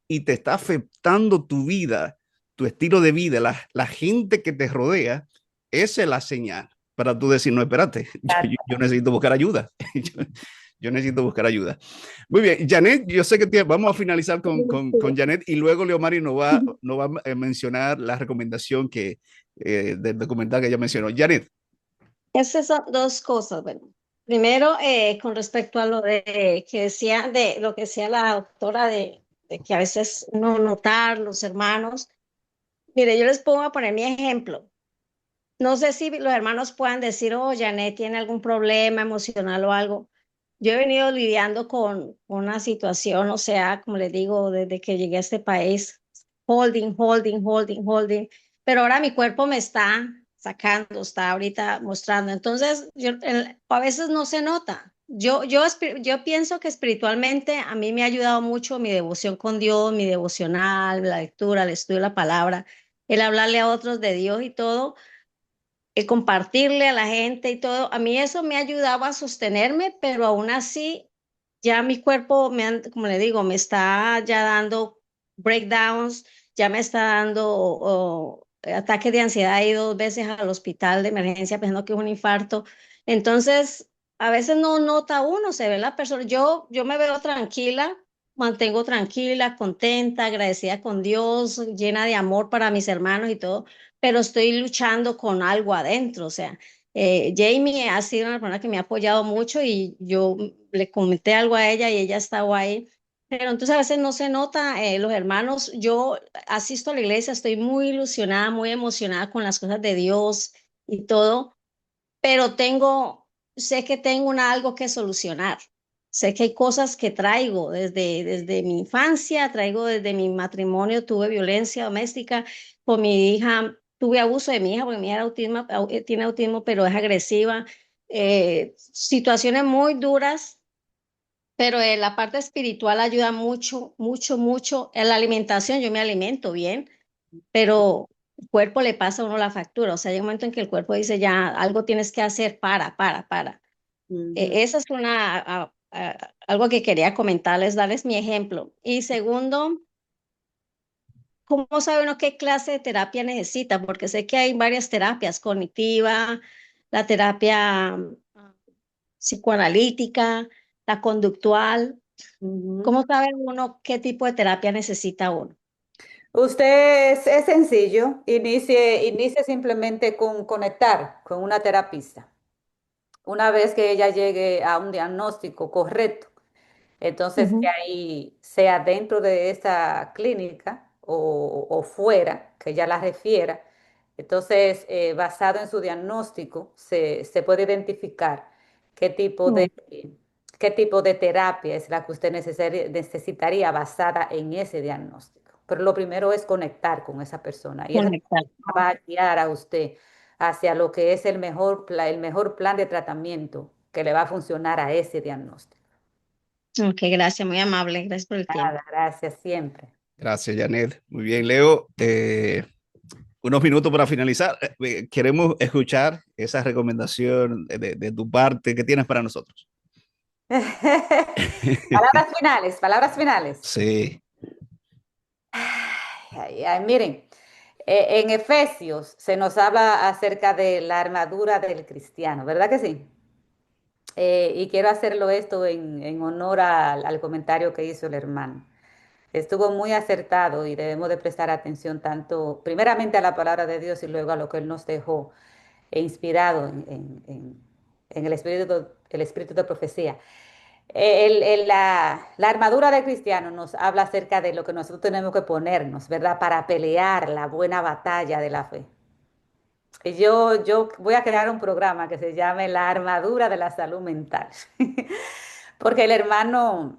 y te está afectando tu vida, tu estilo de vida, la gente que te rodea, esa es la señal para tú decir, no, espérate, yo necesito buscar ayuda. Yo necesito buscar ayuda. Muy bien, Janet, yo sé que vamos a finalizar con Janet y luego Leomari nos va a mencionar la recomendación del documental que ella mencionó. Janet. Esas son dos cosas. Bueno, primero, con respecto a lo de que decía, de lo que decía la doctora de que a veces no notar los hermanos. Mire, yo les pongo a poner mi ejemplo. No sé si los hermanos puedan decir, oh, Janet tiene algún problema emocional o algo. Yo he venido lidiando con una situación, o sea, como les digo, desde que llegué a este país, holding, pero ahora mi cuerpo me está sacando, está ahorita mostrando. Entonces, a veces no se nota. Yo pienso que espiritualmente a mí me ha ayudado mucho mi devoción con Dios, mi devocional, la lectura, el estudio de la palabra, el hablarle a otros de Dios y todo, el compartirle a la gente y todo. A mí eso me ayudaba a sostenerme, pero aún así ya mi cuerpo, como le digo, me está ya dando breakdowns, ya me está dando ataques de ansiedad. He ido 2 veces al hospital de emergencia pensando que es un infarto. Entonces, a veces no nota uno, se ve la persona. Yo me veo tranquila, mantengo tranquila, contenta, agradecida con Dios, llena de amor para mis hermanos y todo, pero estoy luchando con algo adentro. O sea, Jamie ha sido una persona que me ha apoyado mucho y yo le comenté algo a ella y ella estaba ahí. Pero entonces a veces no se nota, los hermanos, yo asisto a la iglesia, estoy muy ilusionada, muy emocionada con las cosas de Dios y todo, pero sé que tengo algo que solucionar. Sé que hay cosas que traigo desde mi infancia, traigo desde mi matrimonio, tuve violencia doméstica con mi hija, tuve abuso de mi hija porque mi hija tiene autismo, pero es agresiva. Situaciones muy duras, pero la parte espiritual ayuda mucho, mucho, mucho. En la alimentación, yo me alimento bien, pero el cuerpo le pasa a uno la factura. O sea, hay un momento en que el cuerpo dice, ya, algo tienes que hacer, para. Esa es algo que quería comentarles, darles mi ejemplo. Y segundo, ¿cómo sabe uno qué clase de terapia necesita? Porque sé que hay varias terapias, cognitiva, la terapia psicoanalítica, la conductual. ¿Cómo sabe uno qué tipo de terapia necesita uno? Usted es sencillo, inicie simplemente con conectar con una terapista. Una vez que ella llegue a un diagnóstico correcto, entonces que Ujú. ahí sea dentro de esa clínica o fuera, que ella la refiera. Entonces, basado en su diagnóstico, se puede identificar qué tipo Mm, de, qué tipo de terapia es la que usted necesitaría basada en ese diagnóstico. Pero lo primero es conectar con esa persona y esa conectar. persona va a guiar a usted hacia lo que es el mejor plan de tratamiento que le va a funcionar a ese diagnóstico. Ok, gracias, muy amable. Gracias por el tiempo. Nada, gracias siempre. Gracias, Janet. Muy bien, Leo. Unos minutos para finalizar. Queremos escuchar esa recomendación de tu parte que tienes para nosotros. Palabras finales, palabras finales. Sí, Ay, ay, miren, en Efesios se nos habla acerca de la armadura del cristiano, ¿verdad que sí? Y quiero hacerlo esto en honor al comentario que hizo el hermano. Estuvo muy acertado y debemos de prestar atención tanto, primeramente a la palabra de Dios y luego a lo que Él nos dejó e inspirado en el espíritu de profecía. La armadura del cristiano nos habla acerca de lo que nosotros tenemos que ponernos, ¿verdad? Para pelear la buena batalla de la fe. Y yo voy a crear un programa que se llame La armadura de la salud mental. Porque el hermano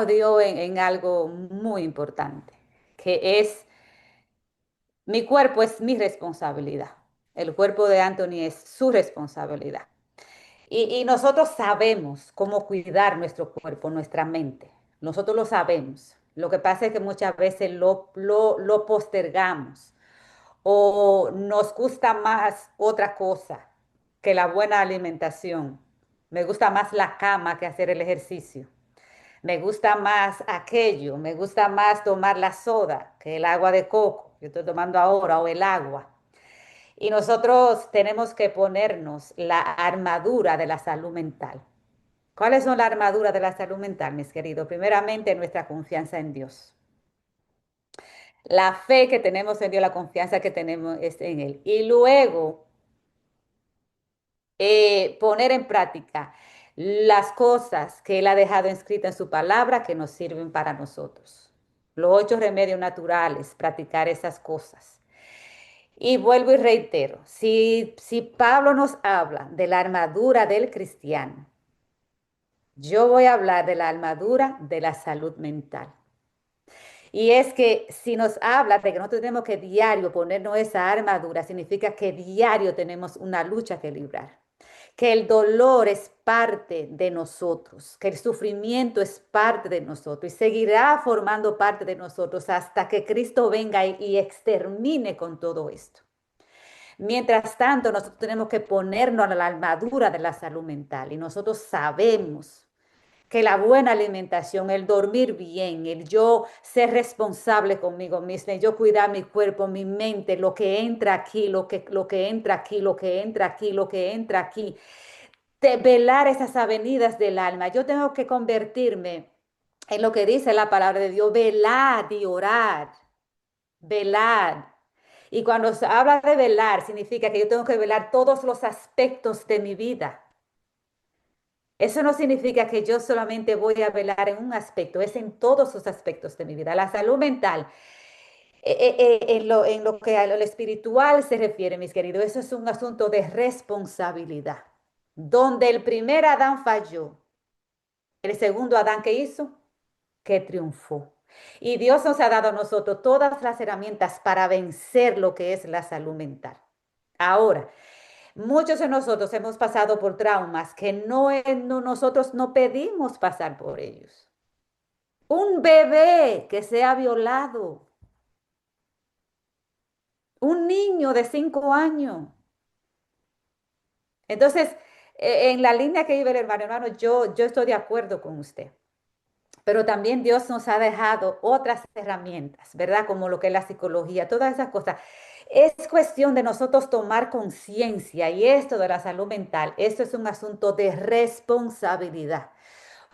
dio en algo muy importante, que es, mi cuerpo es mi responsabilidad. El cuerpo de Anthony es su responsabilidad. Y nosotros sabemos cómo cuidar nuestro cuerpo, nuestra mente. Nosotros lo sabemos. Lo que pasa es que muchas veces lo postergamos o nos gusta más otra cosa que la buena alimentación. Me gusta más la cama que hacer el ejercicio. Me gusta más aquello, me gusta más tomar la soda que el agua de coco. Yo estoy tomando ahora o el agua. Y nosotros tenemos que ponernos la armadura de la salud mental. ¿Cuáles son las armaduras de la salud mental, mis queridos? Primeramente, nuestra confianza en Dios. La fe que tenemos en Dios, la confianza que tenemos es en Él. Y luego, poner en práctica las cosas que Él ha dejado escritas en su palabra que nos sirven para nosotros. Los 8 remedios naturales, practicar esas cosas. Y vuelvo y reitero, si Pablo nos habla de la armadura del cristiano, yo voy a hablar de la armadura de la salud mental. Y es que si nos habla de que nosotros tenemos que diario ponernos esa armadura, significa que diario tenemos una lucha que librar, que el dolor es parte de nosotros, que el sufrimiento es parte de nosotros y seguirá formando parte de nosotros hasta que Cristo venga y extermine con todo esto. Mientras tanto, nosotros tenemos que ponernos a la armadura de la salud mental y nosotros sabemos que la buena alimentación, el dormir bien, el yo ser responsable conmigo misma, yo cuidar mi cuerpo, mi mente, lo que entra aquí, lo que entra aquí, lo que entra aquí, lo que entra aquí, de velar esas avenidas del alma. Yo tengo que convertirme en lo que dice la palabra de Dios, velad y orad, velad. Y cuando se habla de velar, significa que yo tengo que velar todos los aspectos de mi vida. Eso no significa que yo solamente voy a velar en un aspecto, es en todos los aspectos de mi vida. La salud mental, en lo que a lo espiritual se refiere, mis queridos, eso es un asunto de responsabilidad. Donde el primer Adán falló, el segundo Adán, ¿qué hizo? Que triunfó. Y Dios nos ha dado a nosotros todas las herramientas para vencer lo que es la salud mental. Ahora, muchos de nosotros hemos pasado por traumas que nosotros no pedimos pasar por ellos. Un bebé que sea violado, un niño de 5 años. Entonces, en la línea que iba el hermano, yo estoy de acuerdo con usted. Pero también Dios nos ha dejado otras herramientas, ¿verdad? Como lo que es la psicología, todas esas cosas. Es cuestión de nosotros tomar conciencia y esto de la salud mental, esto es un asunto de responsabilidad.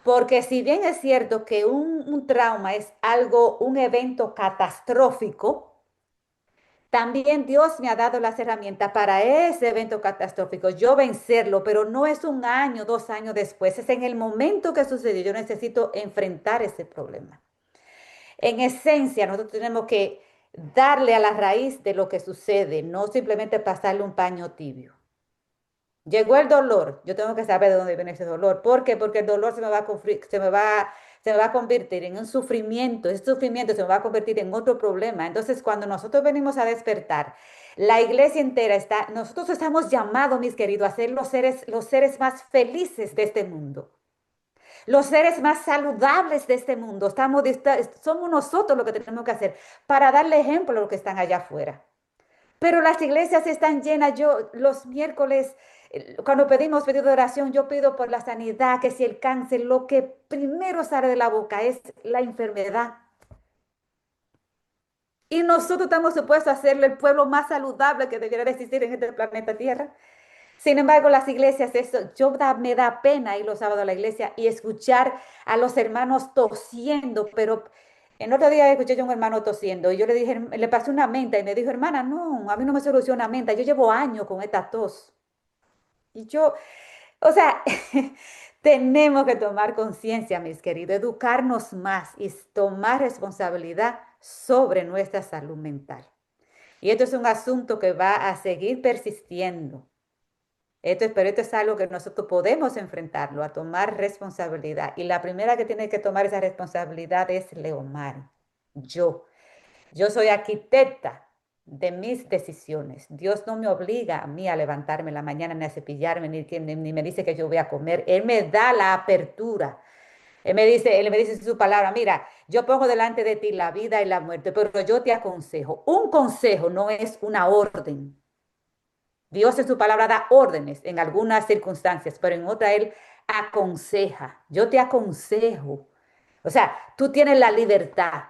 Porque si bien es cierto que un trauma es algo, un evento catastrófico, también Dios me ha dado las herramientas para ese evento catastrófico, yo vencerlo, pero no es 1 año, 2 años después, es en el momento que sucedió. Yo necesito enfrentar ese problema. En esencia, nosotros tenemos que darle a la raíz de lo que sucede, no simplemente pasarle un paño tibio. Llegó el dolor, yo tengo que saber de dónde viene ese dolor. ¿Por qué? Porque el dolor se me va a convertir en un sufrimiento. Ese sufrimiento se me va a convertir en otro problema. Entonces, cuando nosotros venimos a despertar, la iglesia entera nosotros estamos llamados, mis queridos, a ser los seres más felices de este mundo. los seres más saludables de este mundo. Somos nosotros lo que tenemos que hacer para darle ejemplo a los que están allá afuera. Pero las iglesias están llenas. Yo los miércoles, cuando pedimos pedido de oración, yo pido por la sanidad, que si el cáncer, lo que primero sale de la boca es la enfermedad. Y nosotros estamos supuestos a ser el pueblo más saludable que debiera existir en este planeta Tierra. Sin embargo, las iglesias, me da pena ir los sábados a la iglesia y escuchar a los hermanos tosiendo, pero el otro día escuché yo a un hermano tosiendo y yo le dije, le pasé una menta y me dijo, hermana, no, a mí no me soluciona menta, yo llevo años con esta tos. Y yo, o sea, tenemos que tomar conciencia, mis queridos, educarnos más y tomar responsabilidad sobre nuestra salud mental. Y esto es un asunto que va a seguir persistiendo. Pero esto es algo que nosotros podemos enfrentarlo, a tomar responsabilidad. Y la primera que tiene que tomar esa responsabilidad es Leomar. Yo. Yo soy arquitecta de mis decisiones. Dios no me obliga a mí a levantarme en la mañana ni a cepillarme, ni me dice que yo voy a comer. Él me da la apertura. Él me dice en su palabra, mira, yo pongo delante de ti la vida y la muerte, pero yo te aconsejo. Un consejo no es una orden. Dios en su palabra da órdenes en algunas circunstancias, pero en otras Él aconseja. Yo te aconsejo. O sea, tú tienes la libertad.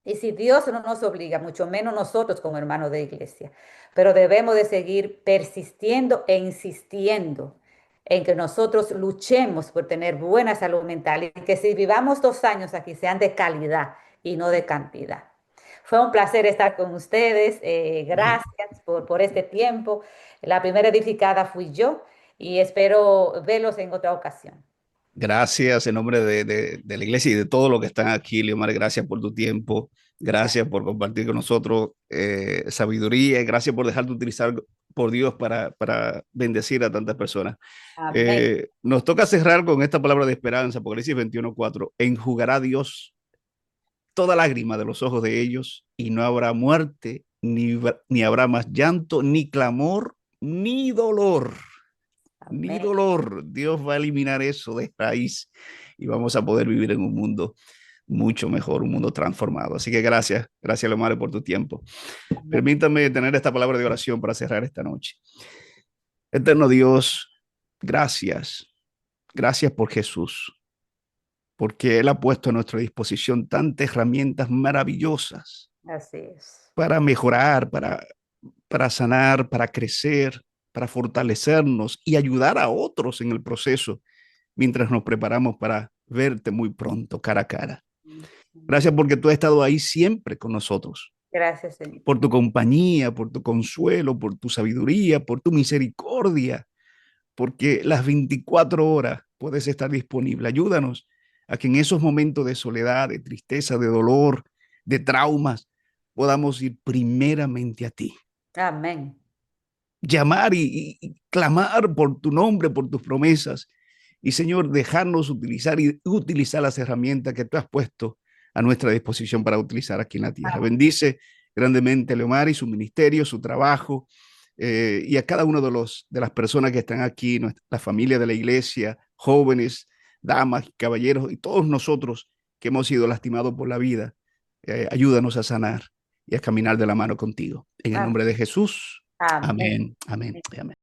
Y si Dios no nos obliga, mucho menos nosotros como hermanos de iglesia, pero debemos de seguir persistiendo e insistiendo en que nosotros luchemos por tener buena salud mental y que si vivamos 2 años aquí sean de calidad y no de cantidad. Fue un placer estar con ustedes. Gracias por este tiempo. La primera edificada fui yo y espero verlos en otra ocasión. Gracias en nombre de la iglesia y de todos los que están aquí, Leomar. Gracias por tu tiempo. Gracias por compartir con nosotros sabiduría. Gracias por dejarte utilizar por Dios para bendecir a tantas personas. Nos toca cerrar con esta palabra de esperanza, Apocalipsis 21:4. Enjugará Dios toda lágrima de los ojos de ellos y no habrá muerte, ni habrá más llanto, ni clamor, ni dolor. Ni dolor. Dios va a eliminar eso de raíz y vamos a poder vivir en un mundo mucho mejor, un mundo transformado. Así que gracias, Leomar, por tu tiempo. Permítame tener esta palabra de oración para cerrar esta noche. Eterno Dios, gracias por Jesús, porque Él ha puesto a nuestra disposición tantas herramientas maravillosas. Así es. Para mejorar, para sanar, para crecer, para fortalecernos y ayudar a otros en el proceso mientras nos preparamos para verte muy pronto, cara a cara. Gracias porque tú has estado ahí siempre con nosotros. Gracias, Señor. Por tu compañía, por tu consuelo, por tu sabiduría, por tu misericordia, porque las 24 horas puedes estar disponible. Ayúdanos a que en esos momentos de soledad, de tristeza, de dolor, de traumas, podamos ir primeramente a ti. Amén. Llamar y clamar por tu nombre, por tus promesas. Y Señor, dejarnos utilizar las herramientas que tú has puesto a nuestra disposición para utilizar aquí en la tierra. Bendice grandemente a Leomar y su ministerio, su trabajo, y a cada uno de las personas que están aquí, la familia de la iglesia, jóvenes, damas, caballeros y todos nosotros que hemos sido lastimados por la vida. Ayúdanos a sanar y a caminar de la mano contigo. En el nombre de Jesús. Amén. Amén. Amén.